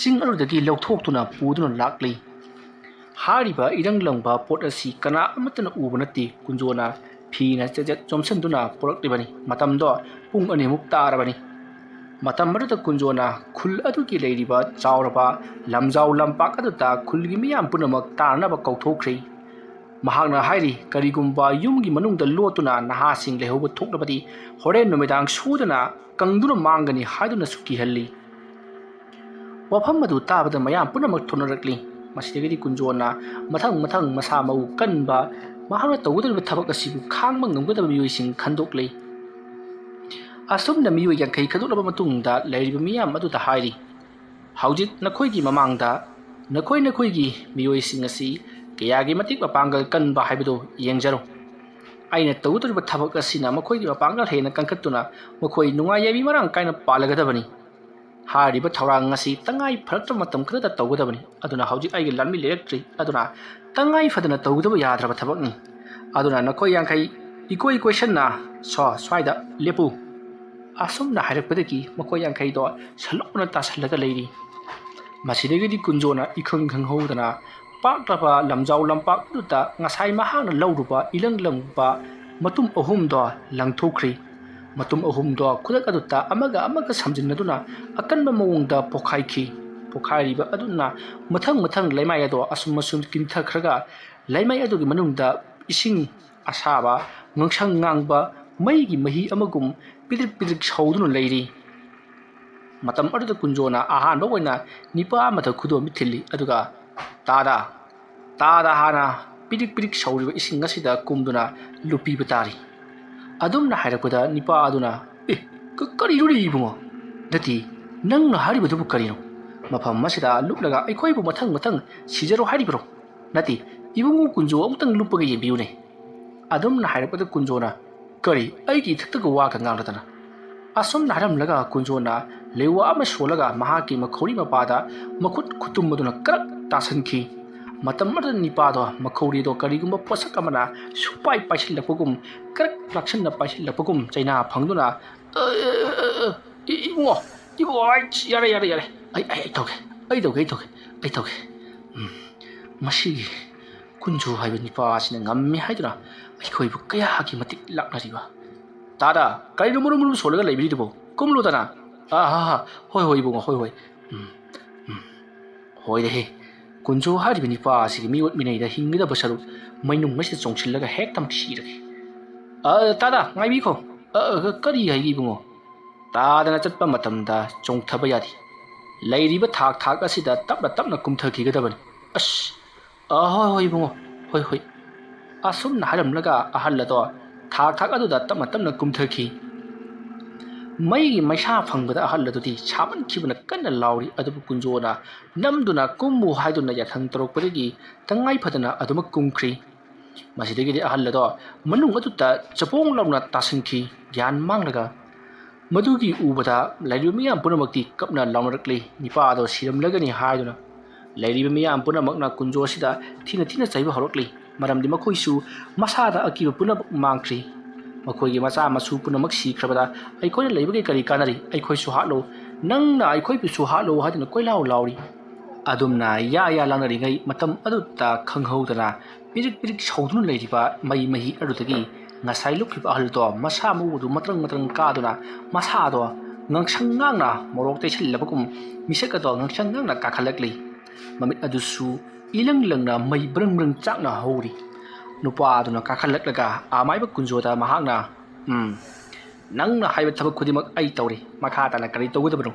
ꯆꯤꯡ ꯑꯗꯨꯗꯒꯤ ꯂꯧꯊꯣꯛꯇꯨꯅ ꯄꯨꯗꯨꯅ ꯂꯥꯛꯂꯤ ꯍꯥꯏꯔꯤꯕ ꯏꯔꯪ ꯂꯪꯕ ꯄꯣꯠ ꯑꯁꯤ ꯀꯅꯥ ꯑꯃꯠꯇꯅ ꯎꯕ ꯅꯠꯇꯦ ꯀꯨꯟꯖꯣꯅ ꯐꯤꯅ ꯆꯦꯆꯦꯠ ꯆꯣꯝꯁꯤꯟꯗꯨꯅ ꯄꯨꯔꯛꯂꯤꯕꯅꯤ ꯃꯇꯝꯗꯣ ꯄꯨꯡ 2 ꯇꯥꯔꯕꯅꯤ ꯃꯇꯝ ꯑꯗꯨꯗ ꯀꯨꯟꯖꯣꯅ ꯈꯨꯜ ꯑꯗꯨꯒꯤ ꯂꯩꯔꯤꯕ ꯆꯥꯎꯔꯕ ꯂꯝꯖꯥꯎ ꯂꯝꯄꯥꯛ ꯑꯗꯨꯗ ꯈꯨꯜꯒꯤ ꯃꯤꯌꯥꯝ ꯄꯨꯝꯅꯃꯛ ꯇꯥꯅꯅꯕ ꯀꯧꯊꯣꯛꯈ꯭ꯔꯦ ꯃꯍꯥꯛꯅ ꯍꯥꯏꯔꯤ ꯀꯔꯤꯒꯨꯝꯕ ꯌꯨꯝꯒꯤ ꯃꯅꯨꯡꯗ ꯂꯣꯠꯇꯨꯅ ꯅꯍꯥꯁꯤꯡ ꯂꯩꯍꯧꯕ ꯊꯣꯛꯂꯕꯗꯤ ꯍꯣꯔꯦꯟ ꯅꯨꯃꯤꯗꯥꯡ ꯁꯣꯏꯗꯅ ꯀꯪꯗꯨꯅ ꯃꯥꯡꯒꯅꯤ ꯍꯥꯏꯗꯨꯅꯁꯨ ꯀꯤꯍꯜꯂꯤ ꯋꯥꯐꯝ ꯑꯗꯨ ꯇꯥꯕꯗ ꯃꯌꯥꯝ ꯄꯨꯝꯅꯃꯛ ꯊꯣꯟꯅꯔꯛꯂꯤ ꯃꯁꯤꯗꯒꯤꯗꯤ ꯀꯨꯟꯖꯣꯅ ꯃꯊꯪ ꯃꯁꯥ ꯃꯎ ꯀꯟꯕ ꯃꯍꯥꯛꯅ ꯇꯧꯒꯗꯧꯔꯤꯕ ꯊꯕꯛ ꯑꯁꯤꯕꯨ ꯈꯥꯡꯕ ꯉꯝꯒꯗꯕ ꯃꯤꯑꯣꯏꯁꯤꯡ ꯈꯟꯗꯣꯛꯂꯤ ꯑꯁꯨꯝꯅ ꯃꯤꯑꯣꯏ 50 ꯈꯟꯗꯣꯛꯂꯕ ꯃꯇꯨꯡꯗ ꯂꯩꯔꯤꯕ ꯃꯤꯌꯥꯝ ꯑꯗꯨꯗ ꯍꯥꯏꯔꯤ ꯍꯧꯖꯤꯛ ꯅꯈꯣꯏꯒꯤ ꯃꯃꯥꯡꯗ ꯅꯈꯣꯏꯒꯤ ꯃꯤꯑꯣꯏꯁꯤꯡ ꯑꯁꯤ ꯀꯌꯥꯒꯤ ꯃꯇꯤꯛ ꯃꯄꯥꯡꯒꯜ ꯀꯟꯕ ꯍꯥꯏꯕꯗꯨ ꯌꯦꯡꯖꯔꯣ ꯑꯩꯅ ꯇꯧꯒꯗꯧꯔꯤꯕ ꯊꯕꯛ ꯑꯁꯤꯅ ꯃꯈꯣꯏꯒꯤ ꯃꯄꯥꯡꯒꯜ ꯍꯦꯟꯅ ꯀꯟꯈꯠꯇꯨꯅ ꯃꯈꯣꯏ ꯅꯨꯡꯉꯥꯏ ꯌꯥꯏꯕꯤ ꯃꯔꯥꯡ ꯀꯥꯏꯅ ꯄꯥꯜꯂꯒꯗꯕꯅꯤ ꯍꯥꯏꯔꯤꯕ ꯊꯧꯔꯥꯡ ꯑꯁꯤ ꯇꯉꯥꯏ ꯐꯔꯛꯇꯕ ꯃꯇꯝ ꯈꯔꯗ ꯇꯧꯒꯗꯕꯅꯤ ꯑꯗꯨꯅ ꯍꯧꯖꯤꯛ ꯑꯩꯒꯤ ꯂꯥꯟꯃꯤ ꯂꯩꯔꯛꯇ꯭ꯔꯤ ꯑꯗꯨꯅ ꯇꯉꯥꯏ ꯐꯗꯅ ꯇꯧꯗꯕ ꯌꯥꯗ꯭ꯔꯕ ꯊꯕꯛꯅꯤ ꯑꯗꯨꯅ ꯅꯈꯣꯏ 50 ꯏꯀꯣꯏ ꯀꯣꯏꯁꯟꯅ ꯁ꯭ꯋꯥꯏꯗ ꯂꯦꯞꯄꯨ ꯑꯁꯨꯝꯅ ꯍꯥꯏꯔꯛꯄꯗꯒꯤ ꯃꯈꯣꯏ 50ꯗꯣ ꯁꯜꯂꯣꯛꯅ ꯇꯥꯁꯜꯂꯒ ꯂꯩꯔꯤ ꯃꯁꯤꯗꯒꯤꯗꯤ ꯀꯨꯟꯖꯣꯅ ꯏꯈꯪ ꯈꯪꯍꯧꯗꯅ ꯄꯥꯛꯂꯕ ꯂꯝꯖꯥꯎ ꯂꯝꯄꯥꯛ ꯑꯗꯨꯗ ꯉꯁꯥꯏ ꯃꯍꯥꯛꯅ ꯂꯧꯔꯨꯕ ꯏꯂꯪ ꯂꯪꯕ ꯃꯇꯨꯝ 3ꯗꯣ ꯂꯪꯊꯣꯛꯈ꯭ꯔꯤ ꯃꯇꯨꯝ 3ꯗꯣ ꯈꯨꯗꯛ ꯑꯗꯨꯗ ꯑꯃꯒ ꯁꯝꯖꯤꯟꯅꯗꯨꯅ ꯑꯀꯟꯕ ꯃꯑꯣꯡꯗ ꯄꯣꯈꯥꯏꯈꯤ ꯄꯣꯈꯥꯏꯔꯤꯕ ꯑꯗꯨꯅ ꯃꯊꯪ ꯂꯩꯃꯥꯏ ꯑꯗꯣ ꯑꯁꯨꯝ ꯀꯤꯟꯊꯈ꯭ꯔꯒ ꯂꯩꯃꯥꯏ ꯑꯗꯨꯒꯤ ꯃꯅꯨꯡꯗ ꯏꯁꯤꯡ ꯑꯁꯥꯕ ꯉꯪꯁꯪ ꯉꯥꯡꯕ ꯃꯩꯒꯤ ꯃꯍꯤ ꯑꯃꯒꯨꯝ ꯄꯤꯗ꯭ꯔꯤꯛ ꯁꯧꯗꯨꯅ ꯂꯩꯔꯤ ꯃꯇꯝ ꯑꯗꯨꯗ ꯀꯨꯟꯖꯣꯅ ꯑꯍꯥꯟꯕ ꯑꯣꯏꯅ ꯅꯤꯄꯥ ꯑꯃꯗ ꯈꯨꯗꯣꯝꯕꯤ ꯊꯤꯜꯂꯤ ꯑꯗꯨꯒ ꯇꯥꯗ ꯍꯥꯟꯅ ꯄꯤꯗ꯭ꯔꯤꯛ ꯁꯧꯔꯤꯕ ꯏꯁꯤꯡ ꯑꯁꯤꯗ ꯀꯨꯝꯗꯨꯅ ꯂꯨꯞꯄꯤꯕ ꯇꯥꯔꯤ ꯑꯗꯨꯝꯅ ꯍꯥꯏꯔꯛꯄꯗ ꯅꯤꯄꯥ ꯑꯗꯨꯅ ꯀꯔꯤꯅꯣꯅꯦ ꯏꯕꯨꯡꯉꯣ ꯅꯠꯇꯦ ꯅꯪꯅ ꯍꯥꯏꯔꯤꯕꯗꯨꯕꯨ ꯀꯔꯤꯅꯣ ꯃꯐꯝ ꯑꯁꯤꯗ ꯂꯨꯞꯂꯒ ꯑꯩꯈꯣꯏꯕꯨ ꯃꯊꯪ ꯁꯤꯖꯔꯣ ꯍꯥꯏꯔꯤꯕ꯭ꯔꯣ ꯅꯠꯇꯦ ꯏꯕꯨꯡꯉꯣ ꯀꯨꯟꯖꯣ ꯑꯃꯨꯛꯇꯪ ꯂꯨꯞꯄꯒ ꯌꯦꯡꯕꯤꯌꯨꯅꯦ ꯑꯗꯨꯝꯅ ꯍꯥꯏꯔꯛꯄꯗ ꯀꯨꯟꯖꯣꯅ ꯀꯔꯤ ꯑꯩꯒꯤ ꯏꯊꯛꯇꯒ ꯋꯥꯒ ꯉꯥꯡꯂꯗꯅ ꯑꯁꯨꯝꯅ ꯍꯥꯏꯔꯝꯂꯒ ꯀꯨꯟꯖꯣꯅ ꯂꯩꯋꯥ ꯑꯃ ꯁꯣꯜꯂꯒ ꯃꯍꯥꯛꯀꯤ ꯃꯈꯧꯔꯤ ꯃꯄꯥꯗ ꯃꯈꯨꯠ ꯈꯨꯇꯨꯝ ꯑꯗꯨꯅ ꯀꯔꯛ ꯇꯥꯁꯟꯈꯤ ꯃꯇꯝ ꯑꯗꯨꯗ ꯅꯤꯄꯥꯗꯣ ꯃꯈꯧꯔꯤꯗꯣ ꯀꯔꯤꯒꯨꯝꯕ ꯄꯣꯠꯁꯛ ꯑꯃꯅ ꯁꯨꯄꯥꯏ ꯄꯥꯏꯁꯤꯜꯂꯛꯄꯒꯨꯝ ꯀꯔꯛ ꯂꯥꯛꯁꯟꯅ ꯄꯥꯏꯁꯤꯜꯂꯛꯄꯒꯨꯝ ꯆꯩꯅꯥ ꯐꯪꯗꯨꯅ ꯏꯕꯨꯡꯉꯣ ꯌꯥꯔꯦ ꯑꯩ ꯇꯧꯒꯦ ꯃꯁꯤꯒꯤ ꯀꯨꯟꯖꯣ ꯍꯥꯏꯕ ꯅꯤꯄꯥ ꯑꯁꯤꯅ ꯉꯝꯃꯤ ꯍꯥꯏꯗꯨꯅ ꯑꯩꯈꯣꯏꯕꯨ ꯀꯌꯥꯒꯤ ꯃꯇꯤꯛ ꯂꯥꯛꯅꯔꯤꯕ ꯇꯥꯗ ꯀꯔꯤꯅꯣ ꯃꯔꯨ ꯁꯣꯜꯂꯒ ꯂꯩꯕꯤꯔꯤꯗꯨꯕꯣ ꯀꯨꯝꯂꯨꯗꯅ ꯍꯣꯏ ꯏꯕꯨꯡꯉꯣ ꯍꯣꯏ ꯍꯣꯏꯗꯦꯍꯦ ꯀꯨꯟꯖꯣ ꯍꯥꯏꯔꯤꯕ ꯅꯤꯄꯥ ꯑꯁꯤꯒꯤ ꯃꯤꯑꯣꯠ ꯃꯤꯅꯩꯗ ꯍꯤꯡꯒꯗꯕ ꯁꯔꯨꯛ ꯃꯩꯅꯨꯡ ꯑꯁꯤꯗ ꯆꯣꯡꯁꯤꯜꯂꯒ ꯍꯦꯛꯇꯃꯛ ꯁꯤꯔꯒꯦ ꯇꯥꯗ ꯉꯥꯏꯕꯤꯈꯣ ꯀꯔꯤ ꯍꯥꯏꯒꯦ ꯏꯕꯨꯡꯉꯣ ꯇꯥꯗꯅ ꯆꯠꯄ ꯃꯇꯝꯗ ꯆꯣꯡꯊꯕ ꯌꯥꯗꯦ ꯂꯩꯔꯤꯕ ꯊꯥꯛ ꯑꯁꯤꯗ ꯇꯞꯅ ꯀꯨꯝꯊꯈꯤꯒꯗꯕꯅꯤ ꯍꯣꯏ ꯏꯕꯨꯡꯉꯣ ꯍꯣꯏ ꯑꯁꯨꯝꯅ ꯍꯥꯏꯔꯝꯂꯒ ꯑꯍꯜ ꯑꯗꯣ ꯊꯥꯛ ꯑꯗꯨꯗ ꯇꯞꯅ ꯀꯨꯝꯊꯈꯤ ꯃꯩꯒꯤ ꯃꯩꯁꯥ ꯐꯪꯕꯗ ꯑꯍꯜ ꯑꯗꯨꯗꯤ ꯁꯥꯃꯟꯈꯤꯕꯅ ꯀꯟꯅ ꯂꯥꯎꯔꯤ ꯑꯗꯨꯕꯨ ꯀꯨꯟꯖꯣꯅ ꯅꯝꯗꯨꯅ ꯀꯨꯝꯃꯨ ꯍꯥꯏꯗꯨꯅ ꯌꯥꯊꯪ ꯇꯧꯔꯛꯄꯗꯒꯤ ꯇꯉꯥꯏ ꯐꯗꯅ ꯑꯗꯨꯃꯛ ꯀꯨꯝꯈ꯭ꯔꯤ ꯃꯁꯤꯗꯒꯤꯗꯤ ꯑꯍꯜ ꯑꯗꯣ ꯃꯅꯨꯡ ꯑꯗꯨꯗ ꯆꯄꯣꯡ ꯂꯥꯎꯅ ꯇꯥꯁꯟꯈꯤ ꯒ꯭ꯌꯥꯟ ꯃꯥꯡꯂꯒ ꯃꯗꯨꯒꯤ ꯎꯕꯗ ꯂꯩꯔꯤꯕ ꯃꯤꯌꯥꯝ ꯄꯨꯝꯅꯃꯛꯇꯤ ꯀꯞꯅ ꯂꯥꯎꯅꯔꯛꯂꯤ ꯅꯤꯄꯥ ꯑꯗꯣ ꯁꯤꯔꯝꯂꯒꯅꯤ ꯍꯥꯏꯗꯨꯅ ꯂꯩꯔꯤꯕ ꯃꯤꯌꯥꯝ ꯄꯨꯝꯅꯃꯛꯅ ꯀꯨꯟꯖꯣ ꯑꯁꯤꯗ ꯊꯤꯅ ꯆꯩꯕ ꯍꯧꯔꯛꯂꯤ ꯃꯔꯝꯗꯤ ꯃꯈꯣꯏꯁꯨ ꯃꯁꯥꯗ ꯑꯀꯤꯕ ꯄꯨꯝꯅꯃꯛ ꯃꯥꯡꯈ꯭ꯔꯤ ꯃꯈꯣꯏꯒꯤ ꯃꯆꯥ ꯃꯁꯨ ꯄꯨꯝꯅꯃꯛ ꯁꯤꯈ꯭ꯔꯕꯗ ꯑꯩꯈꯣꯏꯅ ꯂꯩꯕꯒꯤ ꯀꯔꯤ ꯀꯥꯟꯅꯔꯤ ꯑꯩꯈꯣꯏꯁꯨ ꯍꯥꯠꯂꯨ ꯅꯪꯅ ꯑꯩꯈꯣꯏꯕꯨꯁꯨ ꯍꯥꯠꯂꯨ ꯍꯥꯏꯗꯨꯅ ꯀꯣꯏꯂꯥꯎ ꯂꯥꯎꯔꯤ ꯑꯗꯨꯝꯅ ꯌꯥ ꯂꯥꯡꯅꯔꯤꯉꯩ ꯃꯇꯝ ꯑꯗꯨꯗ ꯈꯪꯍꯧꯗꯅ ꯄꯤꯗ꯭ꯔꯤꯛ ꯁꯧꯗꯨꯅ ꯂꯩꯔꯤꯕ ꯃꯩ ꯃꯍꯤ ꯑꯗꯨꯗꯒꯤ ꯉꯁꯥꯏ ꯂꯨꯞꯈꯤꯕ ꯑꯍꯜꯗꯣ ꯃꯁꯥ ꯃꯎꯗꯨ ꯃꯇ꯭ꯔꯪ ꯀꯥꯗꯨꯅ ꯃꯁꯥꯗꯣ ꯉꯪꯁꯪ ꯉꯥꯡꯅ ꯃꯣꯔꯣꯛ ꯇꯩꯁꯜꯂꯕꯒꯨꯝ ꯃꯤꯁꯛ ꯑꯗꯣ ꯉꯪꯁꯪ ꯉꯥꯡꯅ ꯀꯥꯈꯠꯂꯛꯂꯤ ꯃꯃꯤꯠ ꯑꯗꯨꯁꯨ ꯏꯂꯪ ꯂꯪꯅ ꯃꯩ ꯕ꯭ꯔꯪ ꯆꯥꯛꯅ ꯍꯧꯔꯤ ꯅꯨꯄꯥ ꯑꯗꯨꯅ ꯀꯥꯈꯠꯂꯛꯂꯒ ꯑꯃꯥꯏꯕ ꯀꯨꯟꯖꯣꯗ ꯃꯍꯥꯛꯅ ꯅꯪꯅ ꯍꯥꯏꯕ ꯊꯕꯛ ꯈꯨꯗꯤꯡꯃꯛ ꯑꯩ ꯇꯧꯔꯤ ꯃꯈꯥ ꯇꯥꯅ ꯀꯔꯤ ꯇꯧꯒꯗꯕꯅꯣ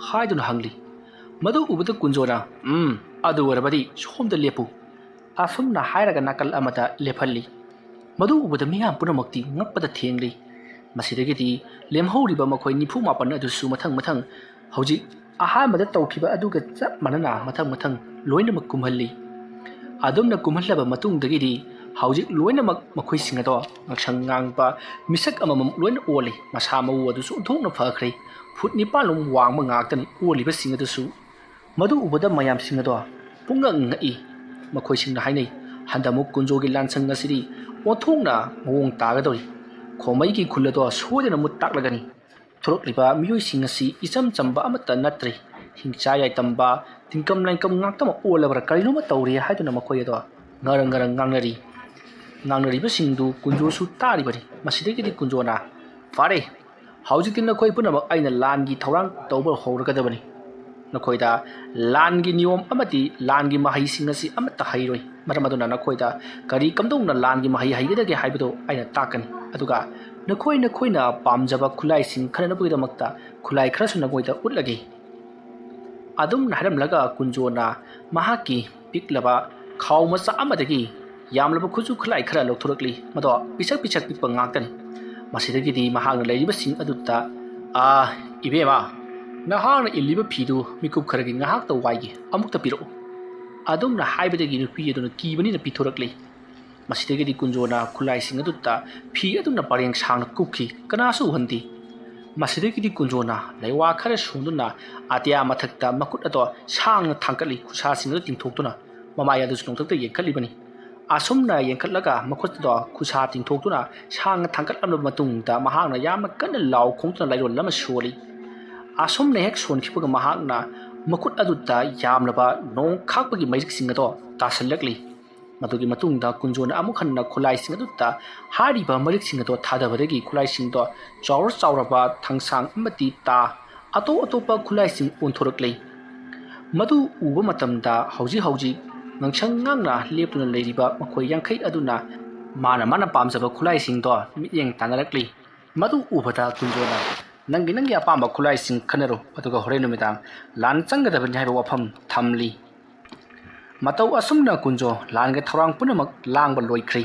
ꯍꯥꯏꯗꯨꯅ ꯍꯪꯂꯤ ꯃꯗꯨ ꯎꯕꯗ ꯀꯨꯟꯖꯣꯅ ꯑꯗꯨ ꯑꯣꯏꯔꯕꯗꯤ ꯁꯣꯝꯗ ꯂꯦꯞꯄꯨ ꯑꯁꯨꯝꯅ ꯍꯥꯏꯔꯒ ꯅꯥꯀꯜ ꯑꯃꯗ ꯂꯦꯞꯍꯜꯂꯤ ꯃꯗꯨ ꯎꯕꯗ ꯃꯤꯌꯥꯝ ꯄꯨꯝꯅꯃꯛꯇꯤ ꯉꯛꯄꯗ ꯊꯦꯡꯂꯤ ꯃꯁꯤꯗꯒꯤꯗꯤ ꯂꯦꯝꯍꯧꯔꯤꯕ ꯃꯈꯣꯏ 94 ꯑꯗꯨꯁꯨ ꯃꯊꯪ ꯍꯧꯖꯤꯛ ꯑꯍꯥꯟꯕꯗ ꯇꯧꯈꯤꯕ ꯑꯗꯨꯒ ꯆꯞ ꯃꯥꯟꯅꯅ ꯃꯊꯪ ꯂꯣꯏꯅꯃꯛ ꯀꯨꯝꯍꯜꯂꯤ ꯑꯗꯨꯝꯅ ꯀꯨꯝꯍꯜꯂꯕ ꯃꯇꯨꯡꯗꯒꯤꯗꯤ ꯍꯧꯖꯤꯛ ꯂꯣꯏꯅꯃꯛ ꯃꯈꯣꯏꯁꯤꯡ ꯑꯗꯣ ꯉꯛꯁꯪ ꯉꯥꯡꯕ ꯃꯤꯁꯛ ꯑꯃꯃꯝ ꯂꯣꯏꯅ ꯑꯣꯜꯂꯤ ꯃꯁꯥ ꯃꯎ ꯑꯗꯨꯁꯨ ꯑꯣꯟꯊꯣꯛꯅ ꯐꯈ꯭ꯔꯦ ꯐꯨꯠ 9 ꯋꯥꯡꯕ ꯉꯥꯛꯇꯅꯤ ꯑꯣꯜꯂꯤꯕꯁꯤꯡ ꯑꯗꯨꯁꯨ ꯃꯗꯨ ꯎꯕꯗ ꯃꯌꯥꯝꯁꯤꯡ ꯑꯗꯣ ꯄꯨꯡꯉꯛ ꯉꯛꯏ ꯃꯈꯣꯏꯁꯤꯡꯅ ꯍꯥꯏꯅꯩ ꯍꯟꯗꯛꯃꯨꯛ ꯀꯨꯟꯖꯣꯒꯤ ꯂꯥꯟꯁꯪ ꯑꯁꯤꯗꯤ ꯑꯣꯟꯊꯣꯛꯅ ꯃꯑꯣꯡ ꯇꯥꯒꯗꯧꯔꯤ ꯈꯣꯃꯩꯒꯤ ꯈꯨꯜ ꯑꯗꯣ ꯁꯣꯏꯗꯅ ꯃꯨꯠ ꯇꯥꯛꯂꯒꯅꯤ ꯊꯣꯔꯛꯂꯤꯕ ꯃꯤꯑꯣꯏꯁꯤꯡ ꯑꯁꯤ ꯏꯆꯝ ꯆꯝꯕ ꯑꯃꯠꯇ ꯅꯠꯇ꯭ꯔꯦ ꯍꯤꯡꯆꯥ ꯌꯥꯏꯇꯝꯕ ꯇꯤꯡꯀꯝ ꯂꯥꯏꯀꯝ ꯉꯥꯛꯇꯃꯛ ꯑꯣꯜꯂꯕ꯭ꯔꯥ ꯀꯔꯤꯅꯣꯃ ꯇꯧꯔꯦ ꯍꯥꯏꯗꯨꯅ ꯃꯈꯣꯏ ꯑꯗꯣ ꯉꯔꯪ ꯉꯔꯪ ꯉꯥꯡꯅꯔꯤꯕꯁꯤꯡꯗꯨ ꯀꯨꯟꯖꯣꯁꯨ ꯇꯥꯔꯤꯕꯅꯤ ꯃꯁꯤꯗꯒꯤꯗꯤ ꯀꯨꯟꯖꯣꯅ ꯐꯔꯦ ꯍꯧꯖꯤꯛꯇꯤ ꯅꯈꯣꯏ ꯄꯨꯝꯅꯃꯛ ꯑꯩꯅ ꯂꯥꯟꯒꯤ ꯊꯧꯔꯥꯡ ꯇꯧꯕ ꯍꯧꯔꯒꯗꯕꯅꯤ ꯅꯈꯣꯏꯗ ꯂꯥꯟꯒꯤ ꯅꯤꯌꯣꯝ ꯑꯃꯗꯤ ꯂꯥꯟꯒꯤ ꯃꯍꯩꯁꯤꯡ ꯑꯁꯤ ꯑꯃꯠꯇ ꯍꯩꯔꯣꯏ ꯃꯔꯝ ꯑꯗꯨꯅ ꯅꯈꯣꯏꯗ ꯀꯔꯤ ꯀꯝꯗꯧꯅ ꯂꯥꯟꯒꯤ ꯃꯍꯩ ꯍꯩꯒꯗꯒꯦ ꯍꯥꯏꯕꯗꯨ ꯑꯩꯅ ꯇꯥꯛꯀꯅꯤ ꯑꯗꯨꯒ नखोइना पामजब खुलाइसिंग खरनबगिदमक्ता खुलाइ खरसु नगोइदा उट्लगे अदुम नहरमलगा कुंजोना महाकी पिकलबा खाव मचा अमदगी यामलबा खुजु खुलाइ खरा लौथुरकली मदो पिछक पिछक पिकपा ngaktani masidagidi mahagna leiriba sing aduta a ibema nahagna illiba phidu mikup kharagi ngahak ta waigi amukta piro adum na haibadagi nupi aduna kibani na pithorakli masidagidi kunjona khulai sing aduta phi aduna pareng sangna kupki kanasu hanti masidagidi kunjona leiwa khara sunduna atia mathakta makut ato sangna thangkali khusa sing adu tingthoktuna mamaya du slongthakta yekhalibani asumna yenkhatlaga makhutdo khusa tingthoktuna sang thangkatlamna matungda mahagna yamna kanna law khongtuna lairol lama soli asumna hek sonkhipga mahagna makut aduta yamlaba nong khakpagi maijik sing ado tasalakli madugi matungda kunjona amukhanna khulai sing aduta hariba marik sing ado thadabadagi khulai sing do chauraba thangsang amati ta atopa khulai sing onthorakli madu uba matamda hauji ngangsang ngangna leptuna leiriba makhoi yangkhai aduna mana pamjaba khulai sing do miyeng tanarakli madu ubada kunjona nangi apamba khulai sing khanaro aduga hore numidang lan changgadabani haiba wafam thamli matau asumna kunjo langa thorang punamak langba loikhri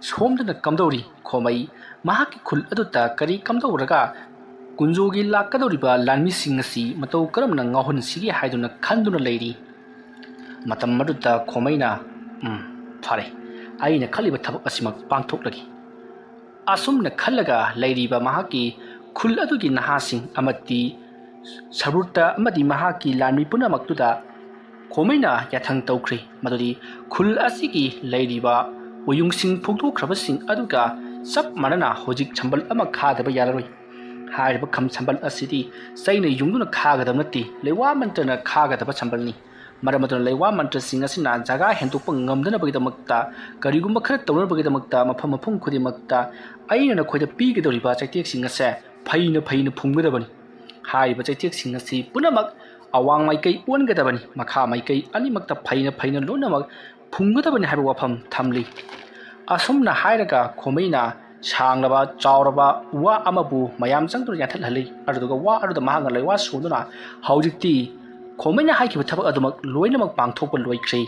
somdana kamdori khomai mahaki khul aduta kari kamdawraga kunjogi lakadoriba lanmi sing asi matau karamna ngahun sigi haiduna khanduna leiri matam maduta khomaina fare aina khaliba thabak asimak pangthoklagi asumna khallaga leiriba mahaki khul adugi nahasing amati saruta amadi mahaki lanmi punamaktuda khomaina yathang tawkhri maduri khul asigi leiriba uyungsing phugthokhrabasing aduga sap manana hojik chambal ama khadaba yararoi hariba kham chambal asidi saina yungduna khagadamnati lewa mantrana khagadaba chambalni maramaduna lewa mantra sing asina jaga hendukpa ngamdana bagidamakta karigumba khara tawna bagidamakta mafam mafum khudimakta aina khoida pigedoriba chaitek sing ase phaina phumgadabani hariba chaitek sing asi punamak awang maikai ongadabani makha maikai animakta phaina lonamak phumgadabani haiba wafam thamli asumna hairaga khomaina sanglaba chauraba wa amabu mayam changdur yathalhali aduga wa aduda mahanga lewa suduna haujikti khomaina haikiba thabak adumak loinamak pangthokpa loikhre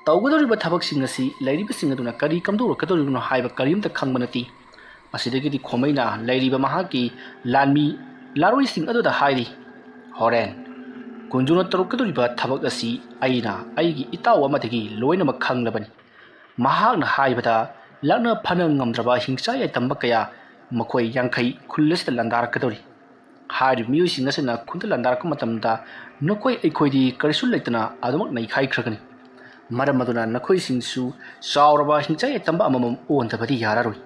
tawgadoriba thabak sing asi leiriba sing aduna kari kamdor kadorino haiba karimta khangbanati masidagidi khomaina leiriba mahaki lanmi laroi sing aduda hairi horen kunjuna tarukadoriba thabak asi aina aigi itaw amadagi loinamak khanglabani mahakna haibada lakna phana ngamdraba hingsa ya tamba kaya makhoi yangkhai khullasda landar kadori hari music asina khunta landar ka matamda nakoi aikhoidi karisul leitana adumak nai khai khragani maramaduna nakoi singsu sauraba hingsa ya tamba amamam ondabadi yararoi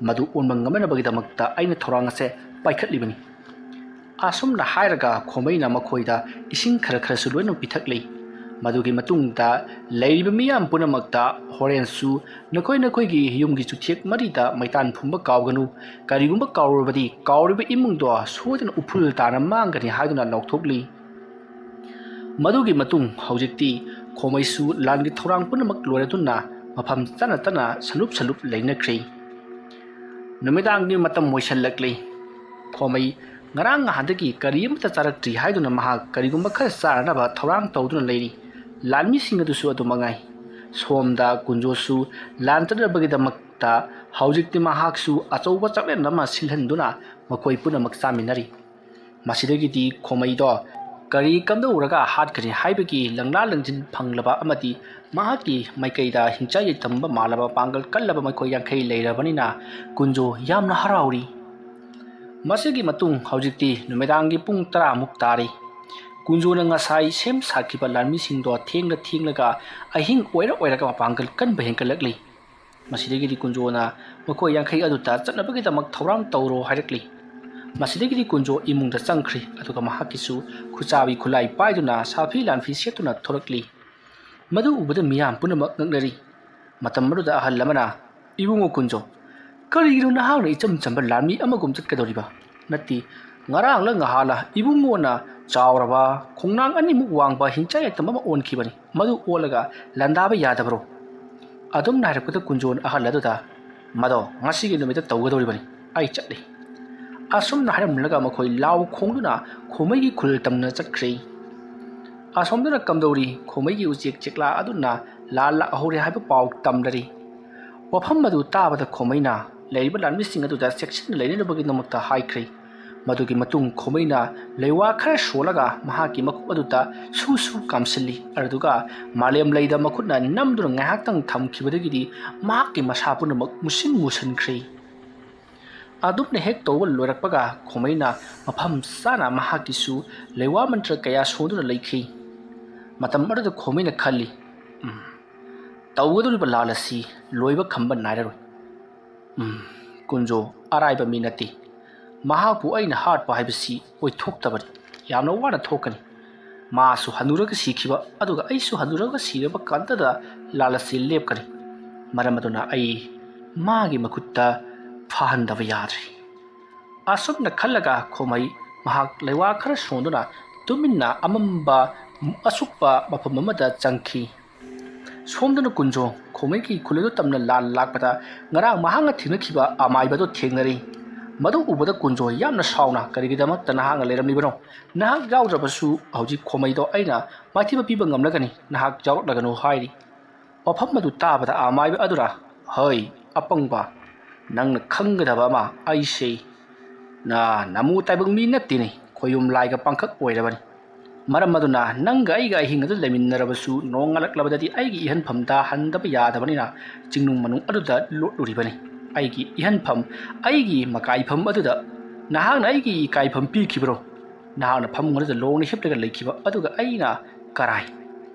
madu onmang ngamana bagidamakta aina thorang ase paikhatlibani asumna hairaga khomaina makhoida ising khara suloina pithaklei madugi matungda leiriba miyam punamakta horensu nakoi gi yumgi chuthek marida maitan phumba kawganu karigumba kawrubadi kawriba imungdo soidana uphul tana mangani haiduna lokthokli madugi matung haujikti khomaisu langi thorang punamak loratuna mafam tana salup leinakhrei numidang ni matam moisallakli khomai ngarang hadagi karimta charakti haiduna maha karigumba khar sarnaba thorang tawduna leiri lanmi singadusu adumangai somda kunjosu lantadabagidamakta haujikti mahaksu achouba chaklen nama silhanduna makoi punamak chaminari masidagidi khomaido ꯀꯔꯤ ꯀꯝꯗꯧꯔꯒ ꯍꯥꯠꯈ꯭ꯔꯦ ꯍꯥꯏꯕꯒꯤ ꯂꯪꯂꯥ ꯂꯪꯖꯤꯟ ꯐꯪꯂꯕ ꯑꯃꯗꯤ ꯃꯍꯥꯛꯀꯤ ꯃꯥꯏꯀꯩꯗ ꯍꯤꯡꯆꯥ ꯌꯩꯇꯝꯕ ꯃꯥꯜꯂꯕ ꯄꯥꯡꯒꯜ ꯀꯜꯂꯕ ꯃꯈꯣꯏ 50 ꯂꯩꯔꯕꯅꯤꯅ ꯀꯨꯟꯖꯣ ꯌꯥꯝꯅ ꯍꯔꯥꯎꯔꯤ꯫ ꯃꯁꯤꯒꯤ ꯃꯇꯨꯡ ꯍꯧꯖꯤꯛꯇꯤ ꯅꯨꯃꯤꯗꯥꯡꯒꯤ ꯄꯨꯡ 10ꯃꯨꯛ ꯇꯥꯔꯤ꯫ ꯀꯨꯟꯖꯣꯅ ꯉꯁꯥꯏ ꯁꯦꯝ ꯁꯥꯈꯤꯕ ꯂꯥꯟꯃꯤꯁꯤꯡꯗꯣ ꯊꯦꯡꯂꯒ ꯑꯍꯤꯡ ꯑꯣꯏꯔꯒ ꯃꯄꯥꯡꯒꯜ ꯀꯟꯕ ꯍꯦꯟꯒꯠꯂꯛꯂꯤ꯫ ꯃꯁꯤꯗꯒꯤꯗꯤ ꯀꯨꯟꯖꯣꯅ ꯃꯈꯣꯏ 50 ꯑꯗꯨꯗ ꯆꯠꯅꯕꯒꯤꯗꯃꯛ ꯊꯧꯔꯥꯡ ꯇꯧꯔꯣ ꯍꯥꯏꯔꯛꯂꯤ꯫ ꯃꯁꯤꯗꯒꯤꯗꯤ ꯀꯨꯟꯖꯣ ꯏꯃꯨꯡꯗ ꯆꯪꯈ꯭ꯔꯤ ꯑꯗꯨꯒ ꯃꯍꯥꯛꯀꯤꯁꯨ ꯈꯨꯆꯥꯕꯤ ꯈꯨꯠꯂꯥꯏ ꯄꯥꯏꯗꯨꯅ ꯁꯥꯐꯤ ꯂꯥꯟꯐꯤ ꯁꯦꯠꯇꯨꯅ ꯊꯣꯔꯛꯂꯤ꯫ ꯃꯗꯨ ꯎꯕꯗ ꯃꯤꯌꯥꯝ ꯄꯨꯝꯅꯃꯛ ꯉꯛꯅꯔꯤ꯫ ꯃꯇꯝ ꯑꯗꯨꯗ ꯑꯍꯜ ꯑꯃꯅ "ꯏꯕꯨꯡꯉꯣ ꯀꯨꯟꯖꯣ, ꯀꯔꯤꯒꯤꯅꯣ ꯅꯍꯥꯛꯅ ꯏꯆꯝ ꯆꯝꯕ ꯂꯥꯟꯃꯤ ꯑꯃꯒꯨꯝ ꯆꯠꯀꯗꯧꯔꯤꯕ? ꯅꯠꯇꯦ, ꯉꯔꯥꯡꯂ ꯉꯍꯥꯟꯂ ꯏꯕꯨꯡꯉꯣꯅ ꯆꯥꯎꯔꯕ ꯈꯣꯡꯅꯥꯡ 2ꯃꯨꯛ ꯋꯥꯡꯕ ꯍꯤꯡꯆꯥ ꯌꯥꯏꯇꯝ ꯑꯃ ꯑꯣꯟꯈꯤꯕꯅꯤ꯫ ꯃꯗꯨ ꯑꯣꯜꯂꯒ ꯂꯥꯟꯗꯥꯕ ꯌꯥꯗꯕ꯭ꯔꯣ?" ꯑꯗꯨꯝꯅ ꯍꯥꯏꯔꯛꯄꯗ ꯀꯨꯟꯖꯣꯅ ꯑꯍꯜ ꯑꯗꯨꯗ "ꯃꯗꯣ ꯉꯁꯤꯒꯤ ꯅꯨꯃꯤꯠꯇ ꯇꯧꯒꯗꯧꯔꯤꯕꯅꯤ, ꯑꯩ ꯆꯠꯂꯤ." ꯑꯁꯨꯝꯅ ꯍꯥꯏꯔꯝꯂꯒ ꯃꯈꯣꯏ ꯂꯥꯎ ꯈꯣꯡꯗꯨꯅ ꯈꯣꯃꯩꯒꯤ ꯈꯨꯜ ꯇꯝꯅ ꯆꯠꯈ꯭ꯔꯦ꯫ ꯑꯁꯣꯝꯗꯅ ꯀꯝꯗꯧꯔꯤ ꯈꯣꯃꯩꯒꯤ ꯎꯆꯦꯛ ꯆꯦꯛꯂꯥ ꯑꯗꯨꯅ ꯂꯥꯟ ꯂꯥꯛꯍꯧꯔꯦ ꯍꯥꯏꯕ ꯄꯥꯎ ꯇꯝꯂꯔꯤ꯫ ꯋꯥꯐꯝ ꯑꯗꯨ ꯇꯥꯕꯗ ꯈꯣꯃꯩꯅ ꯂꯩꯔꯤꯕ ꯂꯥꯟꯃꯤꯁꯤꯡ ꯑꯗꯨꯗ ꯆꯦꯛꯁꯤꯟꯅ ꯂꯩꯅꯅꯕꯒꯤꯗꯃꯛꯇ ꯍꯥꯏꯈ꯭ꯔꯦ꯫ ꯃꯗꯨꯒꯤ ꯃꯇꯨꯡ ꯈꯣꯃꯩꯅ ꯂꯩꯋꯥ ꯈꯔ ꯁꯣꯜꯂꯒ ꯃꯍꯥꯛꯀꯤ ꯃꯀꯨꯞ ꯑꯗꯨꯗ ꯁꯨ ꯀꯥꯝꯁꯤꯜꯂꯤ꯫ ꯑꯗꯨꯒ ꯃꯥꯂꯦꯝ ꯂꯩꯗ ꯃꯈꯨꯠꯅ ꯅꯝꯗꯨꯅ ꯉꯥꯏꯍꯥꯛꯇꯪ ꯊꯝꯈꯤꯕꯗꯒꯤꯗꯤ ꯃꯍꯥꯛꯀꯤ ꯃꯁꯥ ꯄꯨꯝꯅꯃꯛ ꯃꯨꯁꯤꯟꯈ꯭ꯔꯦ꯫ ꯑꯗꯨꯝꯅ ꯍꯦꯛ ꯇꯧꯕ ꯂꯣꯏꯔꯛꯄꯒ ꯈꯣꯃꯩꯅ ꯃꯐꯝ ꯆꯥꯅ ꯃꯍꯥꯛꯀꯤꯁꯨ ꯂꯩꯋꯥ ꯃꯟꯇ꯭ꯔ ꯀꯌꯥ ꯁꯣꯟꯗꯨꯅ ꯂꯩꯈꯤ꯫ ꯃꯇꯝ ꯑꯗꯨꯗ ꯈꯣꯃꯩꯅ ꯈꯜꯂꯤ, ꯇꯧꯒꯗꯧꯔꯤꯕ ꯂꯥꯟ ꯑꯁꯤ ꯂꯣꯏꯕ ꯈꯝꯕ ꯅꯥꯏꯔꯔꯣꯏ꯫ ꯀꯨꯟꯖꯣ ꯑꯔꯥꯏꯕ ꯃꯤ ꯅꯠꯇꯦ꯫ ꯃꯍꯥꯛꯄꯨ ꯑꯩꯅ ꯍꯥꯠꯄ ꯍꯥꯏꯕꯁꯤ ꯑꯣꯏꯊꯣꯛꯇꯕꯅꯤ, ꯌꯥꯝꯅ ꯋꯥꯅ ꯊꯣꯛꯀꯅꯤ꯫ ꯃꯥꯁꯨ ꯍꯟꯅꯨꯔꯒ ꯁꯤꯈꯤꯕ ꯑꯗꯨꯒ ꯑꯩꯁꯨ ꯍꯟꯅꯨꯔꯒ ꯁꯤꯔꯕ ꯀꯥꯟꯇꯗ ꯂꯥꯟ ꯑꯁꯤ ꯂꯦꯞꯀꯅꯤ꯫ ꯃꯔꯝ ꯑꯗꯨꯅ ꯑꯩ ꯃꯥꯒꯤ ꯃꯈꯨꯠꯇ ꯐꯥꯍꯟꯗꯕ ꯌꯥꯗ꯭ꯔꯤ꯫ ꯑꯁꯨꯝꯅ ꯈꯜꯂꯒ ꯈꯣꯃꯩ ꯃꯍꯥꯛ ꯂꯩꯋꯥ ꯈꯔ ꯁꯣꯟꯗꯨꯅ ꯇꯨꯃꯤꯟꯅ ꯑꯃꯝꯕ ꯑꯁꯨꯛꯄ ꯃꯐꯝ ꯑꯃꯗ ꯆꯪꯈꯤ꯫ ꯁꯣꯝꯗꯅ ꯀꯨꯟꯖꯣ ꯈꯣꯃꯩꯒꯤ ꯈꯨꯜ ꯑꯗꯨ ꯇꯝꯅ ꯂꯥꯟ ꯂꯥꯛꯄꯗ ꯉꯔꯥꯡ ꯃꯍꯥꯛꯅ ꯊꯦꯡꯅꯈꯤꯕ ꯑꯃꯥꯏꯕꯗꯨ ꯊꯦꯡꯅꯔꯤ꯫ ꯃꯗꯨ ꯎꯕꯗ ꯀꯨꯟꯖꯣ ꯌꯥꯝꯅ ꯁꯥꯎꯅ "ꯀꯔꯤꯒꯤꯗꯃꯛꯇ ꯅꯍꯥꯛꯅ ꯂꯩꯔꯝꯂꯤꯕꯅꯣ? ꯅꯍꯥꯛ ꯌꯥꯎꯗ꯭ꯔꯕꯁꯨ ꯍꯧꯖꯤꯛ ꯈꯣꯃꯩꯗꯣ ꯑꯩꯅ ꯃꯥꯏꯊꯤꯕ ꯄꯤꯕ ꯉꯝꯂꯒꯅꯤ, ꯅꯍꯥꯛ ꯌꯥꯎꯔꯛꯂꯒꯅꯨ" ꯍꯥꯏꯔꯤ꯫ ꯋꯥꯐꯝ ꯑꯗꯨ ꯇꯥꯕꯗ ꯑꯃꯥꯏꯕ ꯑꯗꯨꯅ "ꯍꯩ ꯑꯄꯪꯕ, ꯅꯪꯅ ꯈꯪꯒꯗꯕ ꯑꯃ, ꯑꯩꯁꯦ ꯅꯃꯨ ꯇꯥꯏꯕꯪ ꯃꯤ ꯅꯠꯇꯦꯅꯦ, ꯈꯣꯌꯨꯝ ꯂꯥꯏꯒ ꯄꯥꯡꯈꯛ ꯑꯣꯏꯔꯕꯅꯤ꯫ ꯃꯔꯝ ꯑꯗꯨꯅ ꯅꯪꯒ ꯑꯩꯒ ꯑꯍꯤꯡ ꯑꯗꯨ ꯂꯩꯃꯤꯟꯅꯔꯕꯁꯨ ꯅꯣꯡ ꯉꯥꯜꯂꯛꯂꯕꯗꯗꯤ ꯑꯩꯒꯤ ꯏꯍꯟꯐꯝꯗ ꯍꯟꯗꯕ ꯌꯥꯗꯕꯅꯤꯅ ꯆꯤꯡꯅꯨꯡ ꯃꯅꯨꯡ ꯑꯗꯨꯗ ꯂꯣꯠꯂꯨꯔꯤꯕꯅꯤ꯫ ꯑꯩꯒꯤ ꯏꯍꯟꯐꯝ, ꯑꯩꯒꯤ ꯃꯀꯥꯏꯐꯝ ꯑꯗꯨꯗ ꯅꯍꯥꯛꯅ ꯑꯩꯒꯤ ꯏꯀꯥꯏꯐꯝ ꯄꯤꯈꯤꯕ꯭ꯔꯣ? ꯅꯍꯥꯛꯅ ꯐꯃꯨꯡ ꯑꯗꯨꯗ ꯂꯣꯡꯅ ꯍꯤꯞꯂꯒ ꯂꯩꯈꯤꯕ ꯑꯗꯨꯒ ꯑꯩꯅ ꯀꯔꯥꯏ?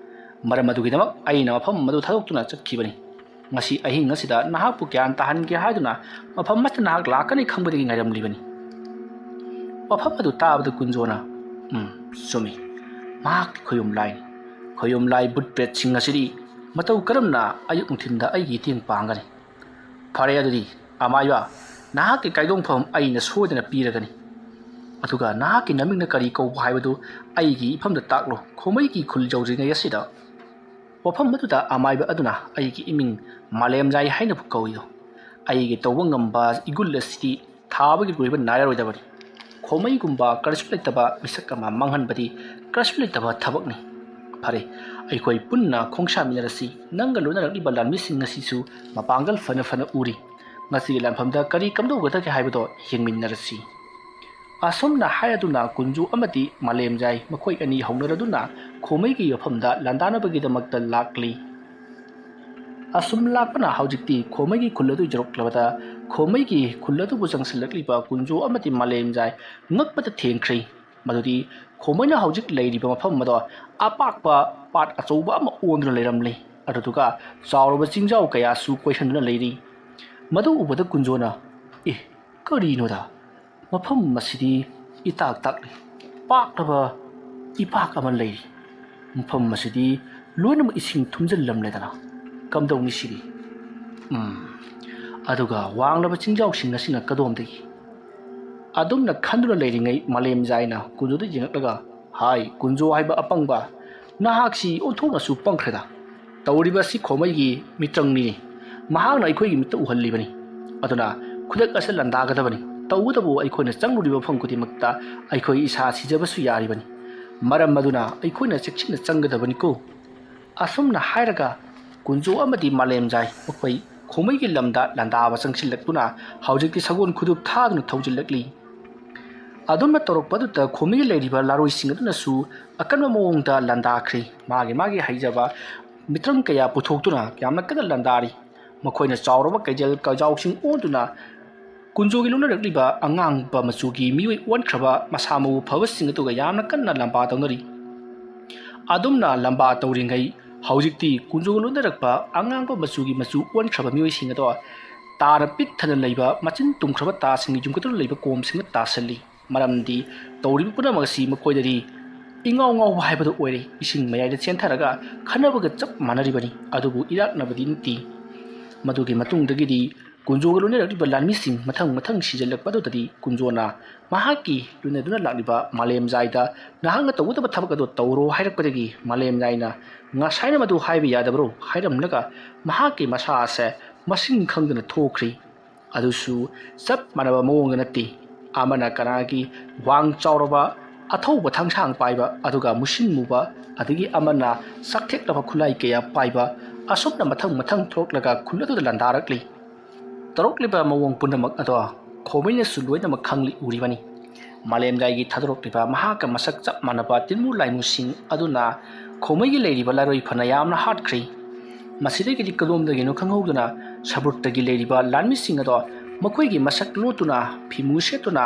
ꯃꯔꯝ ꯑꯗꯨꯒꯤꯗꯃꯛ ꯑꯩꯅ ꯃꯐꯝ ꯑꯗꯨ ꯊꯥꯗꯣꯛꯇꯨꯅ ꯆꯠꯈꯤꯕꯅꯤ꯫ ꯉꯁꯤ ꯑꯍꯤꯡ ꯑꯁꯤꯗ ꯅꯍꯥꯛꯄꯨ ꯒ꯭ꯌꯥꯟ ꯇꯥꯍꯟꯒꯦ ꯍꯥꯏꯗꯨꯅ ꯃꯐꯝ ꯑꯁꯤꯗ ꯅꯍꯥꯛ ꯂꯥꯛꯀꯅꯤ ꯈꯪꯕꯗꯒꯤ ꯉꯥꯏꯔꯝꯂꯤꯕꯅꯤ꯫ ꯋꯥꯐꯝ ꯑꯗꯨ ꯇꯥꯕꯗ ꯀꯨꯟꯖꯣꯅ "ꯆꯨꯝꯃꯤ, ꯃꯍꯥꯛꯇꯤ ꯈꯣꯌꯨꯝ ꯂꯥꯏꯅꯤ꯫ ꯈꯣꯌꯨꯝ ꯂꯥꯏ ꯕꯨꯠ ꯄ꯭ꯔꯦꯠꯁꯤꯡ ꯑꯁꯤꯗꯤ ꯃꯇꯧ ꯀꯔꯝꯅ ꯑꯌꯨꯛ ꯅꯨꯡꯊꯤꯟꯗ ꯑꯩꯒꯤ ꯃꯇꯦꯡ ꯄꯥꯡꯒꯅꯤ? ꯐꯔꯦ ꯑꯗꯨꯗꯤ ꯑꯃꯥꯏꯕ, ꯅꯍꯥꯛꯀꯤ ꯀꯥꯏꯗꯣꯡꯐꯝ ꯑꯩꯅ ꯁꯣꯏꯗꯅ ꯄꯤꯔꯒꯅꯤ꯫ ꯑꯗꯨꯒ ꯅꯍꯥꯛꯀꯤ ꯅꯃꯤꯡꯅ ꯀꯔꯤ ꯀꯧꯕ ꯍꯥꯏꯕꯗꯨ ꯑꯩꯒꯤ ꯏꯐꯝꯗ ꯇꯥꯛꯂꯣ ꯈꯣꯃꯩꯒꯤ ꯈꯨꯜ ꯌꯧꯗ꯭ꯔꯤꯉꯩ ꯑꯁꯤꯗ." ꯋꯥꯐꯝ ꯑꯗꯨꯗ ꯑꯃꯥꯏꯕ ꯑꯗꯨꯅ "ꯑꯩꯒꯤ ꯏꯃꯤꯡ ꯃꯥꯂꯦꯝꯖꯥꯏ ꯍꯥꯏꯅꯕꯨ ꯀꯧꯏꯗꯣ꯫ ꯑꯩꯒꯤ ꯇꯧꯕ ꯉꯝꯕ ꯏꯒꯨꯜ ꯑꯁꯤꯗꯤ ꯊꯥꯕꯒꯤ ꯂꯣꯏꯕ ꯅꯥꯏꯔꯔꯣꯏꯗꯕꯅꯤ꯫ ꯈꯣꯃꯩꯒꯨꯝꯕ ꯀꯔꯤꯁꯨ ꯂꯩꯇꯕ ꯃꯤꯁꯛ ꯑꯃ ꯃꯥꯡꯍꯟꯕꯗꯤ ꯀꯔꯤꯁꯨ ꯂꯩꯇꯕ ꯊꯕꯛꯅꯤ꯫ ꯐꯔꯦ, ꯑꯩꯈꯣꯏ ꯄꯨꯟꯅ ꯈꯣꯡꯁꯥꯃꯤꯟꯅꯔꯁꯤ꯫ ꯅꯪꯒ ꯂꯣꯏꯅꯔꯛꯂꯤꯕ ꯂꯥꯟꯃꯤꯁꯤꯡ ꯑꯁꯤꯁꯨ ꯃꯄꯥꯡꯒꯜ ꯐꯅ ꯎꯔꯤ꯫ ꯉꯁꯤꯒꯤ ꯂꯥꯟꯐꯝꯗ ꯀꯔꯤ ꯀꯝꯗꯧꯒꯗꯒꯦ ꯍꯥꯏꯕꯗꯣ ꯌꯦꯡꯃꯤꯟꯅꯔꯁꯤ." ꯑꯁꯨꯝꯅ ꯍꯥꯏꯔꯗꯨꯅ ꯀꯨꯟꯖꯨ ꯑꯃꯗꯤ ꯃꯥꯂꯦꯝꯖꯥꯏ ꯃꯈꯣꯏ ꯑꯅꯤ ꯍꯧꯅꯔꯗꯨꯅ ꯈꯣꯃꯩꯒꯤ ꯃꯐꯝꯗ ꯂꯥꯟꯗꯥꯅꯕꯒꯤꯗꯃꯛꯇ ꯂꯥꯛꯂꯤ꯫ ꯑꯁꯨꯝ ꯂꯥꯛꯄꯅ ꯍꯧꯖꯤꯛꯇꯤ ꯈꯣꯃꯩꯒꯤ ꯈꯨꯜ ꯑꯗꯨ ꯌꯧꯔꯛꯂꯕꯗ ꯈꯣꯃꯩꯒꯤ ꯈꯨꯜ ꯑꯗꯨꯕꯨ ꯆꯪꯁꯤꯜꯂꯛꯂꯤꯕ ꯀꯨꯟꯖꯨ ꯑꯃꯗꯤ ꯃꯥꯂꯦꯝꯖꯥꯏ ꯉꯛꯄꯗ ꯊꯦꯡꯈ꯭ꯔꯦ꯫ ꯃꯗꯨꯗꯤ ꯈꯣꯃꯩꯅ ꯍꯧꯖꯤꯛ ꯂꯩꯔꯤꯕ ꯃꯐꯝ ꯑꯗꯣ ꯑꯄꯥꯛꯄ ꯄꯥꯠ ꯑꯆꯧꯕ ꯑꯃ ꯑꯣꯟꯗꯨꯅ ꯂꯩꯔꯝꯂꯦ꯫ ꯑꯗꯨꯗꯨꯒ ꯆꯥꯎꯔꯕ ꯆꯤꯡꯖꯥꯎ ꯀꯌꯥꯁꯨ ꯀꯣꯏꯁꯟꯗꯨꯅ ꯂꯩꯔꯤ꯫ ꯃꯗꯨ ꯎꯕꯗ ꯀꯨꯟꯖꯣꯅ "ꯀꯔꯤꯅꯣꯗ? ꯃꯐꯝ ꯑꯁꯤꯗꯤ ꯏꯇꯥꯛ ꯇꯥꯛꯂꯤ ꯄꯥꯛꯂꯕ ꯏꯄꯥꯛ ꯑꯃ ꯂꯩꯔꯤ꯫ ꯃꯐꯝ ꯑꯁꯤꯗꯤ ꯂꯣꯏꯅꯃꯛ ꯏꯁꯤꯡ ꯊꯨꯝꯖꯤꯜꯂꯝꯂꯦꯗꯅ, ꯀꯝꯗꯧꯅꯤ ꯁꯤꯗꯤ? ꯑꯗꯨꯒ ꯋꯥꯡꯂꯕ ꯆꯤꯡꯖꯥꯎꯁꯤꯡ ꯑꯁꯤꯅ ꯀꯗꯣꯝꯗꯒꯤ?" ꯑꯗꯨꯝꯅ ꯈꯟꯗꯨꯅ ꯂꯩꯔꯤꯉꯩ ꯃꯥꯂꯦꯝꯖꯥꯏꯅ ꯀꯨꯟꯖꯣꯗ ꯌꯦꯡꯂꯛꯂꯒ "ꯍꯥꯏ ꯀꯨꯟꯖꯣ ꯍꯥꯏꯕ ꯑꯄꯪꯕ, ꯅꯍꯥꯛꯁꯤ ꯑꯣꯟꯊꯣꯛꯅꯁꯨ ꯄꯪꯈ꯭ꯔꯦꯗ꯫ ꯇꯧꯔꯤꯕ ꯑꯁꯤ ꯈꯣꯃꯩꯒꯤ ꯃꯤꯇ꯭ꯔꯪꯅꯤꯅꯦ, ꯃꯍꯥꯛꯅ ꯑꯩꯈꯣꯏꯒꯤ ꯃꯤꯠꯇ ꯎꯍꯜꯂꯤꯕꯅꯤ꯫ ꯑꯗꯨꯅ ꯈꯨꯗꯛ ꯑꯁꯤꯗ ꯂꯥꯟꯗꯥꯒꯗꯕꯅꯤ꯫ ꯇꯧꯕꯇꯕꯨ ꯑꯩꯈꯣꯏꯅ ꯆꯪꯂꯨꯔꯤꯕ ꯃꯐꯝ ꯈꯨꯗꯤꯡꯃꯛꯇ ꯑꯩꯈꯣꯏ ꯏꯁꯥ ꯁꯤꯖꯕꯁꯨ ꯌꯥꯔꯤꯕꯅꯤ꯫ ꯃꯔꯝ ꯑꯗꯨꯅ ꯑꯩꯈꯣꯏꯅ ꯆꯦꯛꯁꯤꯟꯅ ꯆꯪꯒꯗꯕꯅꯤꯀꯣ." ꯑꯁꯨꯝꯅ ꯍꯥꯏꯔꯒ ꯀꯨꯟꯖꯣ ꯑꯃꯗꯤ ꯃꯥꯂꯦꯝꯖꯥꯏ ꯃꯈꯣꯏ ꯈꯣꯃꯩꯒꯤ ꯂꯝꯗ ꯂꯥꯟꯗꯥꯕ ꯆꯪꯁꯤꯜꯂꯛꯇꯨꯅ ꯍꯧꯖꯤꯛꯇꯤ ꯁꯒꯣꯜ ꯈꯨꯗꯨꯞ ꯊꯥꯗꯨꯅ ꯊꯧꯖꯤꯜꯂꯛꯂꯤ꯫ ꯑꯗꯨꯝꯅ ꯇꯧꯔꯛꯄꯗꯨꯗ ꯈꯣꯃꯩꯒꯤ ꯂꯩꯔꯤꯕ ꯂꯥꯔꯣꯏꯁꯤꯡ ꯑꯗꯨꯅꯁꯨ ꯑꯀꯟꯕ ꯃꯑꯣꯡꯗ ꯂꯥꯟꯗꯥꯈ꯭ꯔꯤ ꯃꯥꯒꯤ ꯍꯩꯖꯕ ꯃꯤꯇ꯭ꯔꯪ ꯀꯌꯥ ꯄꯨꯊꯣꯛꯇꯨꯅ ꯌꯥꯝꯅ ꯀꯟꯅ ꯂꯥꯟꯗꯥꯔꯤ ꯃꯈꯣꯏꯅ ꯆꯥꯎꯔꯕ ꯀꯩꯖꯦꯜ ꯀꯖꯥꯎꯁꯤꯡ ꯑꯣꯟꯗꯨꯅ ꯀꯨꯟꯖꯣꯒꯤ ꯂꯣꯟꯅꯔꯛꯂꯤꯕ ꯑꯉꯥꯡꯕ ꯃꯆꯨꯒꯤ ꯃꯤꯑꯣꯏ ꯑꯣꯟꯈ꯭ꯔꯕ ꯃꯁꯥ ꯃꯎ ꯐꯕꯁꯤꯡ ꯑꯗꯨꯒ ꯌꯥꯝꯅ ꯀꯟꯅ ꯂꯝꯕꯥ ꯇꯧꯅꯔꯤ ꯑꯗꯨꯝꯅ ꯂꯝꯕꯥ ꯇꯧꯔꯤꯉꯩ ꯍꯧꯖꯤꯛꯇꯤ ꯀꯨꯟꯖꯣꯒ ꯂꯣꯟꯅꯔꯛꯄ ꯑꯉꯥꯡꯕ ꯃꯆꯨꯒꯤ ꯃꯆꯨ ꯑꯣꯟꯈ꯭ꯔꯕ ꯃꯤꯑꯣꯏꯁꯤꯡ ꯑꯗꯣ ꯇꯥꯅ ꯄꯤꯛ ꯊꯟꯅ ꯂꯩꯕ ꯃꯆꯤꯟ ꯇꯨꯝꯈ꯭ꯔꯕ ꯇꯥꯁꯤꯡꯒꯤ ꯌꯨꯝꯈꯠꯇꯨꯅ ꯂꯩꯕ ꯀꯣꯝꯁꯤꯡꯗ ꯇꯥꯁꯜꯂꯤ ꯃꯔꯝꯗꯤ ꯇꯧꯔꯤꯕ ꯄꯨꯝꯅꯃꯛ ꯑꯁꯤ ꯃꯈꯣꯏꯗꯗꯤ ꯏꯉꯥꯎ ꯉꯥꯎꯕ ꯍꯥꯏꯕꯗꯨ ꯑꯣꯏꯔꯦ ꯏꯁꯤꯡ ꯃꯌꯥꯏꯗ ꯆꯦꯟꯊꯔꯒ ꯈꯟꯅꯕꯒ ꯆꯞ ꯃꯥꯟꯅꯔꯤꯕꯅꯤ ꯑꯗꯨꯕꯨ ꯏꯔꯥꯛꯅꯕꯗꯤ ꯅꯠꯇꯦ ꯃꯗꯨꯒꯤ ꯃꯇꯨꯡꯗꯒꯤꯗꯤ ꯀꯨꯟꯖꯣꯒ ꯂꯣꯏꯅꯔꯛꯂꯤꯕ ꯂꯥꯟꯃꯤꯁꯤꯡ ꯃꯊꯪ ꯁꯤꯖꯤꯜꯂꯛꯄꯗꯨꯗꯗꯤ ꯀꯨꯟꯖꯣꯅ ꯃꯍꯥꯛꯀꯤ ꯂꯣꯏꯅꯗꯨꯅ ꯂꯥꯛꯂꯤꯕ ꯃꯥꯂꯦꯝꯖꯥꯏꯗ ꯅꯍꯥꯛꯅ ꯇꯧꯒꯗꯕ ꯊꯕꯛ ꯑꯗꯨ ꯇꯧꯔꯣ ꯍꯥꯏꯔꯛꯄꯗꯒꯤ ꯃꯥꯂꯦꯝꯖꯥꯏꯅ ꯉꯁꯥꯏꯅ ꯃꯗꯨ ꯍꯥꯏꯕ ꯌꯥꯗꯕ꯭ꯔꯣ ꯍꯥꯏꯔꯝꯂꯒ ꯃꯍꯥꯛꯀꯤ ꯃꯁꯥ ꯑꯁꯦ ꯃꯁꯤꯡ ꯈꯪꯗꯅ ꯊꯣꯛꯈ꯭ꯔꯤ ꯑꯗꯨꯁꯨ ꯆꯞ ꯃꯥꯟꯅꯕ ꯃꯑꯣꯡꯗ ꯅꯠꯇꯦ ꯑꯃꯅ ꯀꯅꯥꯒꯤ ꯋꯥꯡ ꯆꯥꯎꯔꯕ ꯑꯊꯧꯕ ꯊꯥꯡꯁꯥꯡ ꯄꯥꯏꯕ ꯑꯗꯨꯒ ꯃꯨꯁꯤꯟ ꯃꯨꯕ ꯑꯗꯒꯤ ꯑꯃꯅ ꯁꯛꯊꯦꯛꯂꯕ ꯈꯨꯠꯂꯥꯏ ꯀꯌꯥ ꯄꯥꯏꯕ ꯑꯁꯨꯝꯅ ꯃꯊꯪ ꯊꯣꯛꯂꯒ ꯈꯨꯜ ꯑꯗꯨꯗ ꯂꯥꯟꯗꯥꯔꯛꯂꯤ ꯇꯧꯔꯛꯂꯤꯕ ꯃꯑꯣꯡ ꯄꯨꯝꯅꯃꯛ ꯑꯗꯣ ꯈꯣꯃꯩꯅꯁꯨ ꯂꯣꯏꯅꯃꯛ ꯈꯪꯂꯤ ꯎꯔꯤꯕꯅꯤ ꯃꯥꯂꯦꯝꯖꯥꯏꯒꯤ ꯊꯥꯗꯣꯔꯛꯂꯤꯕ ꯃꯍꯥꯛꯀ ꯃꯁꯛ ꯆꯞ ꯃꯥꯟꯅꯕ ꯇꯤꯟꯃꯨ ꯂꯥꯏꯃꯨꯁꯤꯡ ꯑꯗꯨꯅ ꯈꯣꯃꯩꯒꯤ ꯂꯩꯔꯤꯕ ꯂꯥꯏꯔꯣꯏ ꯐꯅ ꯌꯥꯝꯅ ꯍꯥꯠꯈ꯭ꯔꯤ ꯃꯁꯤꯗꯒꯤꯗꯤ ꯀꯗꯣꯝꯗꯒꯤꯅꯣ ꯈꯪꯍꯧꯗꯨꯅ ꯁꯕ꯭ꯔꯨꯠꯇꯒꯤ ꯂꯩꯔꯤꯕ ꯂꯥꯟꯃꯤꯁꯤꯡ ꯑꯗꯣ ꯃꯈꯣꯏꯒꯤ ꯃꯁꯛ ꯂꯣꯠꯇꯨꯅ ꯐꯤꯃꯨ ꯁꯦꯠꯇꯨꯅ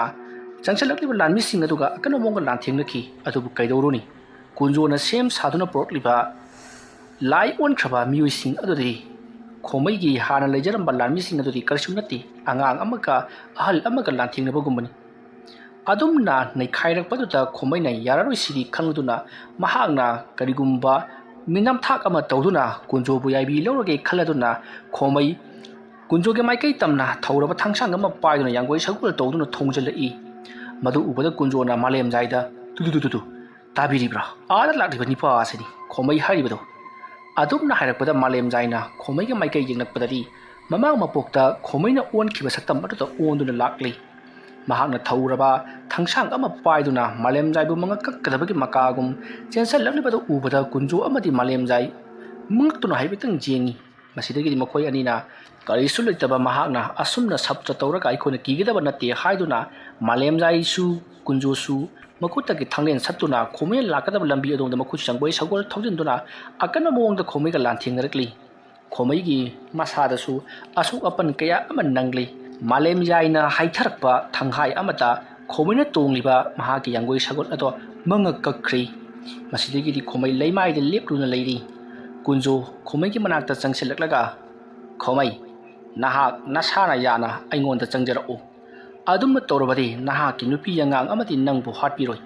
ꯆꯪꯁꯤꯜꯂꯛꯂꯤꯕ ꯂꯥꯟꯃꯤꯁꯤꯡ ꯑꯗꯨꯒ ꯑꯀꯟꯕ ꯃꯑꯣꯡꯗ ꯂꯥꯟꯊꯦꯡꯅꯈꯤ ꯑꯗꯨꯕꯨ ꯀꯩꯗꯧꯔꯨꯅꯤ ꯀꯨꯟꯖꯣꯅ ꯁꯦꯝ ꯁꯥꯗꯨꯅ ꯄꯨꯔꯛꯂꯤꯕ ꯂꯥꯏ ꯑꯣꯟꯈ꯭ꯔꯕ ꯃꯤꯑꯣꯏꯁꯤꯡ ꯑꯗꯨꯗꯤ ꯈꯣꯃꯩꯒꯤ ꯍꯥꯟꯅ ꯂꯩꯖꯔꯝꯕ ꯂꯥꯟꯃꯤꯁꯤꯡ ꯑꯗꯨꯗꯤ ꯀꯔꯤꯁꯨ ꯅꯠꯇꯦ ꯑꯉꯥꯡ ꯑꯃꯒ ꯑꯍꯜ ꯑꯃꯒ ꯂꯥꯟꯊꯦꯡꯅꯕꯒꯨꯝꯕꯅꯤ ꯑꯗꯨꯝꯅ ꯅꯩꯈꯥꯏꯔꯛꯄꯗꯨꯗ ꯈꯣꯃꯩꯅ ꯌꯥꯔꯔꯣꯏꯁꯤꯗꯤ ꯈꯪꯂꯗꯨꯅ ꯃꯍꯥꯛꯅ ꯀꯔꯤꯒꯨꯝꯕ ꯃꯤꯅꯝꯊꯥꯛ ꯑꯃ ꯇꯧꯗꯨꯅ ꯀꯨꯟꯖꯣꯕꯨ ꯌꯥꯏꯕꯤ ꯂꯧꯔꯒꯦ ꯈꯜꯂꯗꯨꯅ ꯈꯣꯃꯩ ꯀꯨꯟꯖꯣꯒꯤ ꯃꯥꯏꯀꯩ ꯇꯝꯅ ꯊꯧꯔꯕ ꯊꯥꯡꯁꯥꯡ ꯑꯃ ꯄꯥꯏꯗꯨꯅ ꯌꯥꯡꯒꯣꯏ ꯁꯒꯣꯜ ꯇꯧꯗꯨꯅ ꯊꯣꯡꯖꯤꯜꯂꯛꯏ ꯃꯗꯨ ꯎꯕꯗ ꯀꯨꯟꯖꯣꯅ ꯃꯥꯂꯦꯝꯖꯥꯏꯗ ꯇꯨ ꯇꯥꯕꯤꯔꯤꯕ꯭ꯔꯥ ꯑꯥꯗ ꯂꯥꯛꯂꯤꯕ ꯅꯤꯄꯥ ꯑꯁꯤꯅꯤ ꯈꯣꯃꯩ ꯍꯥꯏꯔꯤꯕꯗꯣ ꯑꯗꯨꯝꯅ ꯍꯥꯏꯔꯛꯄꯗ ꯃꯥꯂꯦꯝꯖꯥꯏꯅ ꯈꯣꯃꯩꯒꯤ ꯃꯥꯏꯀꯩ ꯌꯦꯡꯂꯛꯄꯗꯗꯤ ꯃꯃꯥꯡ ꯃꯄꯣꯛꯇ ꯈꯣꯃꯩꯅ ꯑꯣꯟꯈꯤꯕ ꯁꯛꯇꯝ ꯑꯗꯨꯗ ꯑꯣꯟꯗꯨꯅ ꯂꯥꯛꯂꯤ ꯃꯍꯥꯛꯅ ꯊꯧꯔꯕ ꯊꯥꯡꯁꯥꯡ ꯑꯃ ꯄꯥꯏꯗꯨꯅ ꯃꯥꯂꯦꯝꯖꯥꯏꯕꯨ ꯃꯉꯛ ꯀꯛꯀꯗꯕꯒꯤ ꯃꯀꯥꯒꯨꯝ ꯆꯦꯟꯁꯤꯜꯂꯛꯂꯤꯕꯗꯨ ꯎꯕꯗ ꯀꯨꯟꯖꯣ ꯑꯃꯗꯤ ꯃꯥꯂꯦꯝꯖꯥꯏ ꯃꯉꯛꯇꯨꯅ ꯍꯥꯏꯐꯦꯠꯇꯪ ꯌꯦꯡꯉꯤ ꯃꯁꯤꯗꯒꯤꯗꯤ ꯃꯈꯣꯏ ꯑꯅꯤꯅ ꯀꯔꯤꯁꯨ ꯂꯩꯇꯕ ꯃꯍꯥꯛꯅ ꯑꯁꯨꯝꯅ ꯁꯞꯇ꯭ꯔ ꯇꯧꯔꯒ ꯑꯩꯈꯣꯏꯅ ꯀꯤꯒꯗꯕ ꯅꯠꯇꯦ ꯍꯥꯏꯗꯨꯅ ꯃꯥꯂꯦꯝꯖꯥꯏꯁꯨ ꯀꯨꯟꯖꯣꯁꯨ ꯃꯈꯨꯠꯇꯒꯤ ꯊꯥꯡꯂꯦꯟ ꯁꯠꯇꯨꯅ ꯈꯣꯃꯩꯅ ꯂꯥꯛꯀꯗꯕ ꯂꯝꯕꯤ ꯑꯗꯣꯝꯗ ꯃꯈꯨꯠ ꯆꯪꯕꯣꯏ ꯁꯒꯣꯜ ꯊꯧꯖꯤꯟꯗꯨꯅ ꯑꯀꯟꯕ ꯃꯑꯣꯡꯗ ꯈꯣꯃꯩꯒ ꯂꯥꯟꯊꯦꯡꯅꯔꯛꯂꯤ ꯈꯣꯃꯩꯒꯤ ꯃꯁꯥꯗꯁꯨ ꯑꯁꯣꯛ ꯑꯄꯟ ꯀꯌꯥ ꯑꯃ ꯅꯪꯂꯤ ꯃꯥꯂꯦꯝꯖꯥꯏꯅ ꯍꯥꯏꯊꯔꯛꯄ ꯊꯪꯍꯥꯏ ꯑꯃꯗ ꯈꯣꯃꯩꯅ ꯇꯣꯡꯂꯤꯕ ꯃꯍꯥꯛꯀꯤ ꯌꯥꯡꯒꯣꯏ ꯁꯒꯣꯜ ꯑꯗꯣ ꯃꯉꯛ ꯀꯛꯈ꯭ꯔꯤ ꯃꯁꯤꯗꯒꯤꯗꯤ ꯈꯣꯃꯩ ꯂꯩꯃꯥꯏꯗ ꯂꯦꯞꯂꯨꯅ ꯂꯩꯔꯤ ꯀꯨꯟꯖꯣ ꯈꯣꯃꯩꯒꯤ ꯃꯅꯥꯛꯇ ꯆꯪꯁꯤꯜꯂꯛꯂꯒ ꯈꯣꯃꯩ ꯅꯍꯥꯛ ꯅꯁꯥꯅ ꯌꯥꯅ ꯑꯩꯉꯣꯟꯗ ꯆꯪꯖꯔꯛꯎ ꯑꯗꯨꯝꯅ ꯇꯧꯔꯕꯗꯤ ꯅꯍꯥꯛꯀꯤ ꯅꯨꯄꯤ ꯑꯉꯥꯡ ꯑꯃꯗꯤ ꯅꯪꯕꯨ ꯍꯥꯠꯄꯤꯔꯣꯏ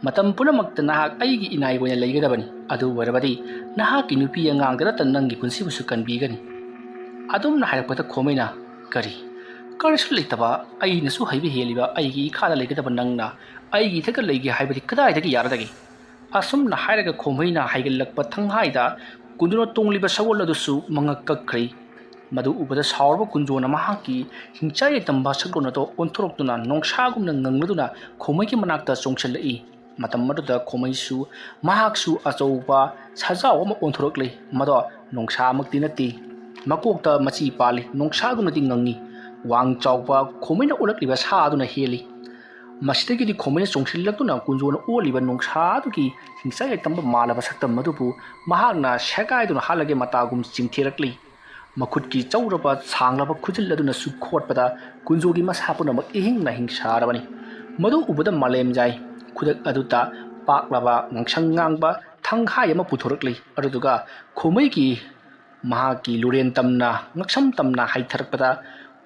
ꯃꯇꯝ ꯄꯨꯝꯅꯃꯛꯇ ꯅꯍꯥꯛ ꯑꯩꯒꯤ ꯏꯅꯥꯏ ꯑꯣꯏꯅ ꯂꯩꯒꯗꯕꯅꯤ ꯑꯗꯨ ꯑꯣꯏꯔꯕꯗꯤ ꯅꯍꯥꯛꯀꯤ ꯅꯨꯄꯤ ꯑꯉꯥꯡꯗ ꯅꯠꯇ ꯅꯪꯒꯤ ꯄꯨꯟꯁꯤꯕꯨꯁꯨ ꯀꯟꯕꯤꯒꯅꯤ ꯑꯗꯨꯝꯅ ꯍꯥꯏꯔꯛꯄꯗ ꯈꯣꯃꯩꯅ ꯀꯔꯤꯁꯨ ꯂꯩꯇꯕ ꯑꯩꯅꯁꯨ ꯍꯩꯕ ꯍꯦꯜꯂꯤꯕ ꯑꯩꯒꯤ ꯏꯈꯥꯗ ꯂꯩꯒꯗꯕ ꯅꯪꯅ ꯑꯩꯒꯤ ꯏꯊꯛꯇ ꯂꯩꯒꯦ ꯍꯥꯏꯕꯗꯤ ꯀꯗꯥꯏꯗꯒꯤ ꯌꯥꯔꯗꯒꯦ ꯑꯁꯨꯝꯅ ꯍꯥꯏꯔꯒ ꯈꯣꯃꯩꯅ ꯍꯥꯏꯒꯠꯂꯛꯄ ꯊꯪꯍꯥꯏꯗ ꯀꯨꯟꯖꯣꯅ ꯇꯣꯡꯂꯤꯕ ꯁꯒꯣꯜ ꯑꯗꯨꯁꯨ ꯃꯉꯛ ꯀꯛꯈ꯭ꯔꯤ ꯃꯗꯨ ꯎꯕꯗ ꯁꯥꯎꯔꯕ ꯀꯨꯟꯖꯣꯅ ꯃꯍꯥꯛꯀꯤ ꯍꯤꯡꯆꯥꯏ ꯇꯝꯕ ꯁꯒꯣꯜ ꯑꯗꯨ ꯑꯣꯟꯊꯣꯔꯛꯇꯨꯅ ꯅꯣꯡꯁꯥꯒꯨꯝꯅ ꯉꯪꯂꯗꯨꯅ ꯈꯣꯃꯩꯒꯤ ꯃꯅꯥꯛꯇ ꯆꯣꯡꯁꯤꯜꯂꯛꯏ ꯃꯇꯝ ꯑꯗꯨꯗ ꯈꯣꯃꯩꯁꯨ ꯃꯍꯥꯛꯁꯨ ꯑꯆꯧꯕ ꯁꯖꯥꯎ ꯑꯃ ꯑꯣꯟꯊꯣꯔꯛꯂꯤ ꯃꯗꯣ ꯅꯣꯡꯁꯥꯃꯛꯇꯤ ꯅꯠꯇꯦ ꯃꯀꯣꯛꯇ ꯃꯆꯤ ꯄꯥꯜꯂꯤ ꯅꯣꯡꯁꯥꯒꯨꯝꯅꯗꯤ ꯉꯪꯉꯤ ꯋꯥꯡ ꯆꯥꯎꯕ ꯈꯣꯃꯩꯅ ꯑꯣꯜꯂꯛꯂꯤꯕ ꯁꯥ ꯑꯗꯨꯅ ꯍꯦꯜꯂꯤ ꯃꯁꯤꯗꯒꯤꯗꯤ ꯈꯣꯃꯩꯅ ꯆꯣꯡꯁꯤꯜꯂꯛꯇꯨꯅ ꯀꯨꯟꯖꯣꯅ ꯑꯣꯜꯂꯤꯕ ꯅꯣꯡꯁꯥ ꯑꯗꯨꯒꯤ ꯍꯤꯡꯆꯥꯏ ꯇꯝꯕ ꯃꯥꯜꯂꯕ ꯁꯛꯇꯝ ꯑꯗꯨꯕꯨ ꯃꯍꯥꯛꯅ ꯁꯦꯒꯥꯏꯗꯨꯅ ꯍꯥꯠꯂꯒꯦ ꯃꯇꯥꯒꯨꯝ ꯆꯤꯡꯊꯦꯔꯛꯂꯤ ꯃꯈꯨꯠꯀꯤ ꯆꯧꯔꯕ ꯁꯥꯡꯂꯕ ꯈꯨꯖꯤꯜ ꯑꯗꯨꯅꯁꯨ ꯈꯣꯠꯄꯗ ꯀꯨꯟꯖꯣꯒꯤ ꯃꯁꯥ ꯄꯨꯝꯅꯃꯛ ꯏꯍꯤꯡ ꯅꯥꯍꯤꯡ ꯁꯥꯔꯕꯅꯤ ꯃꯗꯨ ꯎꯕꯗ ꯃꯥꯂꯦꯝꯖꯥꯏ ꯈꯨꯗꯛ ꯑꯗꯨꯗ ꯄꯥꯛꯂꯕ ꯉꯥꯡꯁꯪ ꯉꯥꯡꯕ ꯊꯪꯍꯥꯏ ꯑꯃ ꯄꯨꯊꯣꯔꯛꯂꯤ ꯑꯗꯨꯗꯨꯒ ꯈꯣꯃꯩꯒꯤ ꯃꯍꯥꯛꯀꯤ ꯂꯨꯔꯦꯟ ꯇꯝꯅ ꯉꯛꯁꯝ ꯇꯝꯅ ꯍꯥꯏꯊꯔꯛꯄꯗ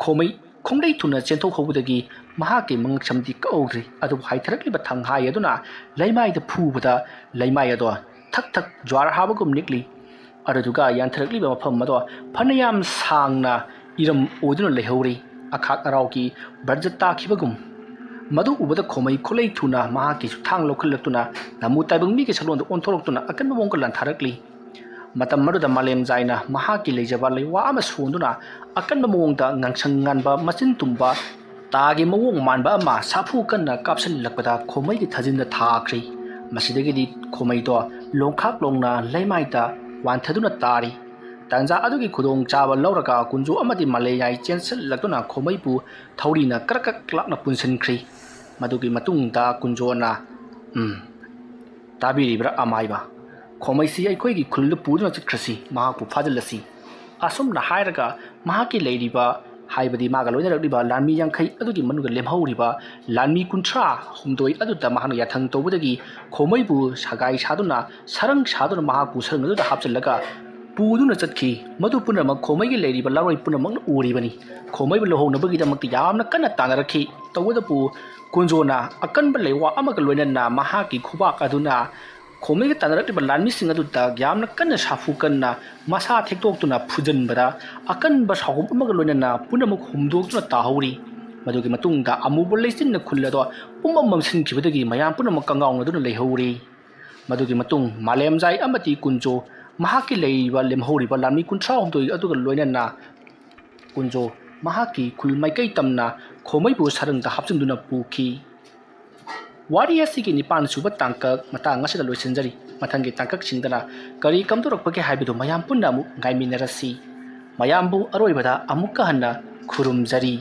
ꯈꯣꯃꯩ ꯈꯣꯡꯂꯩ ꯊꯨꯅ ꯆꯦꯟꯊꯣꯛꯍꯧꯕꯗꯒꯤ ꯃꯍꯥꯛꯀꯤ ꯃꯉꯛꯁꯝꯗꯤ ꯀꯛꯍꯧꯗ꯭ꯔꯤ ꯑꯗꯨꯕꯨ ꯍꯥꯏꯊꯔꯛꯂꯤꯕ ꯊꯪꯍꯥꯏ ꯑꯗꯨꯅ ꯂꯩꯃꯥꯏꯗ ꯐꯨꯕꯗ ꯂꯩꯃꯥꯏ ꯑꯗꯣ ꯊꯛ ꯖ꯭ꯋꯥꯔ ꯍꯥꯕꯒꯨꯝ ꯅꯤꯛꯂꯤ ꯑꯗꯨꯗꯨꯒ ꯌꯥꯟꯊꯔꯛꯂꯤꯕ ꯃꯐꯝ ꯑꯗꯣ ꯐꯅꯌꯥꯝ ꯁꯥꯡꯅ ꯏꯔꯝ ꯑꯣꯏꯗꯨꯅ ꯂꯩꯍꯧꯔꯤ ꯑꯈꯥꯛ ꯑꯔꯥꯎꯒꯤ ꯕꯔꯖ ꯇꯥꯈꯤꯕꯒꯨꯝ ꯃꯗꯨ ꯎꯕꯗ ꯈꯣꯃꯩ ꯈꯨꯠꯂꯩ ꯊꯨꯅ ꯃꯍꯥꯛꯀꯤ ꯊꯥꯡ ꯂꯧꯈꯠꯂꯛꯇꯨꯅ ꯅꯃꯨ ꯇꯥꯏꯕꯪ ꯃꯤꯒꯤ ꯁꯛꯂꯣꯟꯗ ꯑꯣꯟꯊꯣꯔꯛꯇꯨꯅ ꯑꯀꯟꯕ ꯃꯑꯣꯡꯗ ꯂꯥꯟꯊꯔꯛꯂꯤ ꯃꯇꯝ ꯑꯗꯨꯗ ꯃꯥꯂꯦꯝꯖꯥꯏꯅ ꯃꯍꯥꯛꯀꯤ ꯂꯩꯖꯕ ꯂꯩꯋꯥ ꯑꯃ ꯁꯣꯟꯗꯨꯅ ꯑꯀꯟꯕ ꯃꯑꯣꯡꯗ ꯉꯥꯡꯁꯪ ꯉꯥꯟꯕ ꯃꯆꯤꯟ ꯇꯨꯝꯕ ꯇꯥꯒꯤ ꯃꯑꯣꯡ ꯃꯥꯟꯕ ꯑꯃ ꯁꯥꯐꯨ ꯀꯟꯅ ꯀꯥꯞꯁꯤꯜꯂꯛꯄꯗ ꯈꯣꯃꯩꯒꯤ ꯊꯥꯖꯤꯟꯗ ꯊꯥꯈ꯭ꯔꯤ ꯃꯁꯤꯗꯒꯤꯗꯤ ꯈꯣꯃꯩꯗꯣ ꯂꯣꯡꯈꯥꯛ ꯂꯣꯡꯅ ꯂꯩꯃꯥꯏꯗ ꯋꯥꯟꯊꯗꯨꯅ ꯇꯥꯔꯤ ꯇꯥꯟꯖꯥ ꯑꯗꯨꯒꯤ ꯈꯨꯗꯣꯡꯆꯥꯕ ꯂꯧꯔꯒ ꯀꯨꯟꯖꯣ ꯑꯃꯗꯤ ꯃꯥꯂꯦꯝꯖꯥꯏ ꯆꯦꯟꯁꯤꯜꯂꯛꯇꯨꯅ ꯈꯣꯃꯩꯕꯨ ꯊꯧꯔꯤꯅ ꯀ꯭ꯔꯛ ꯀ꯭ꯔꯛ ꯂꯥꯞꯅ ꯄꯨꯟꯁꯤꯟꯈ꯭ꯔꯤ ꯃꯗꯨꯒꯤ ꯃꯇꯨꯡꯗ ꯀꯨꯟꯖꯣꯅ ꯇꯥꯕꯤꯔꯤꯕ꯭ꯔꯥ ꯑꯃꯥꯏꯕ ꯈꯣꯃꯩꯁꯤ ꯑꯩꯈꯣꯏꯒꯤ ꯈꯨꯜꯗ ꯄꯨꯗꯨꯅ ꯆꯠꯈ꯭ꯔꯁꯤ ꯃꯍꯥꯛꯄꯨ ꯐꯥꯖꯤꯜꯂꯁꯤ ꯑꯁꯨꯝꯅ ꯍꯥꯏꯔꯒ ꯃꯍꯥꯛꯀꯤ ꯂꯩꯔꯤꯕ ꯍꯥꯏꯕꯗꯤ ꯃꯥꯒ ꯂꯣꯏꯅꯔꯛꯂꯤꯕ ꯂꯥꯟꯃꯤ 50 ꯑꯗꯨꯒꯤ ꯃꯅꯨꯡꯗ ꯂꯦꯝꯍꯧꯔꯤꯕ ꯂꯥꯟꯃꯤ 30 ꯑꯗꯨꯗ ꯃꯍꯥꯛꯅ ꯌꯥꯊꯪ ꯇꯧꯕꯗꯒꯤ ꯈꯣꯃꯩꯕꯨ ꯁꯒꯥꯏ ꯁꯥꯗꯨꯅ ꯁꯔꯪ ꯁꯥꯗꯨꯅ ꯃꯍꯥꯛꯄꯨ ꯁꯔꯪ ꯑꯗꯨꯗ ꯍꯥꯞꯆꯤꯜꯂꯒ ꯄꯨꯗꯨꯅ ꯆꯠꯈꯤ ꯃꯗꯨ ꯄꯨꯝꯅꯃꯛ ꯈꯣꯃꯩꯒꯤ ꯂꯩꯔꯤꯕ ꯂꯥꯔꯣꯏ ꯄꯨꯝꯅꯃꯛꯅ ꯎꯔꯤꯕꯅꯤ ꯈꯣꯃꯩꯕꯨ ꯂꯧꯍꯧꯅꯕꯒꯤꯗꯃꯛꯇ ꯌꯥꯝꯅ ꯀꯟꯅ ꯇꯥꯟꯅꯔꯛꯈꯤ ꯇꯧꯕꯇꯕꯨ ꯀꯨꯟꯖꯣꯅ ꯑꯀꯟꯕ ꯂꯩꯋꯥ ꯑꯃꯒ ꯂꯣꯏꯅꯅ ꯃꯍꯥꯛꯀꯤ ꯈꯨꯕꯥꯛ ꯑꯗꯨꯅ ꯈꯣꯃꯩꯒ ꯇꯥꯟꯅꯔꯛꯂꯤꯕ ꯂꯥꯟꯃꯤꯁꯤꯡ ꯑꯗꯨꯗ ꯌꯥꯝꯅ ꯀꯟꯅ ꯁꯥꯐꯨ ꯀꯟꯅ ꯃꯁꯥ ꯊꯦꯛꯇꯣꯛꯇꯨꯅ ꯐꯨꯖꯤꯟꯕꯗ ꯑꯀꯟꯕ ꯁꯥꯎꯍꯨꯝ ꯑꯃꯒ ꯂꯣꯏꯅꯅ ꯄꯨꯝꯅꯃꯛ ꯍꯨꯝꯗꯣꯛꯇꯨꯅ ꯇꯥꯍꯧꯔꯤ ꯃꯗꯨꯒꯤ ꯃꯇꯨꯡꯗ ꯑꯃꯨꯕ ꯂꯩꯆꯤꯟꯅ ꯈꯨꯜ ꯑꯗꯣ ꯄꯨꯝꯃꯝ ꯃꯝꯁꯤꯟꯈꯤꯕꯗꯒꯤ ꯃꯌꯥꯝ ꯄꯨꯝꯅꯃꯛ ꯀꯪꯉꯥꯎꯅꯗꯨꯅ ꯂꯩꯍꯧꯔꯤ ꯃꯗꯨꯒꯤ ꯃꯇꯨꯡ ꯃꯥꯂꯦꯝꯖꯥꯏ ꯑꯃꯗꯤ ꯀꯨꯟꯖꯣ ꯃꯍꯥꯛꯀꯤ ꯂꯩꯔꯤꯕ ꯂꯦꯝꯍꯧꯔꯤꯕ ꯂꯥꯟꯃꯤ 39 ꯑꯗꯨꯒ ꯂꯣꯏꯅꯅ ꯀꯨꯟꯖꯣ ꯃꯍꯥꯛꯀꯤ ꯈꯨꯜ ꯃꯥꯏꯀꯩ ꯇꯝꯅ ꯈꯣꯃꯩꯕꯨ ꯁꯔꯪꯗ ꯍꯥꯞꯆꯤꯟꯗꯨꯅ ꯄꯨꯈꯤ ꯋꯥꯔꯤ ꯑꯁꯤꯒꯤ 9ꯁꯨꯕ ꯇꯥꯡꯀꯛ ꯃꯇꯥꯡ ꯑꯁꯤꯗ ꯂꯣꯏꯁꯤꯟꯖꯔꯤ ꯃꯊꯪꯒꯤ ꯇꯥꯡꯀꯛꯁꯤꯡꯗꯅ ꯀꯔꯤ ꯀꯝꯗꯧꯔꯛꯄꯒꯦ ꯍꯥꯏꯕꯗꯨ ꯃꯌꯥꯝ ꯄꯨꯟꯅ ꯑꯃꯨꯛ ꯉꯥꯏꯃꯤꯟꯅꯔꯁꯤ ꯃꯌꯥꯝꯕꯨ ꯑꯔꯣꯏꯕꯗ ꯑꯃꯨꯛꯀ ꯍꯟꯅ ꯈꯨꯔꯨꯝꯖꯔꯤ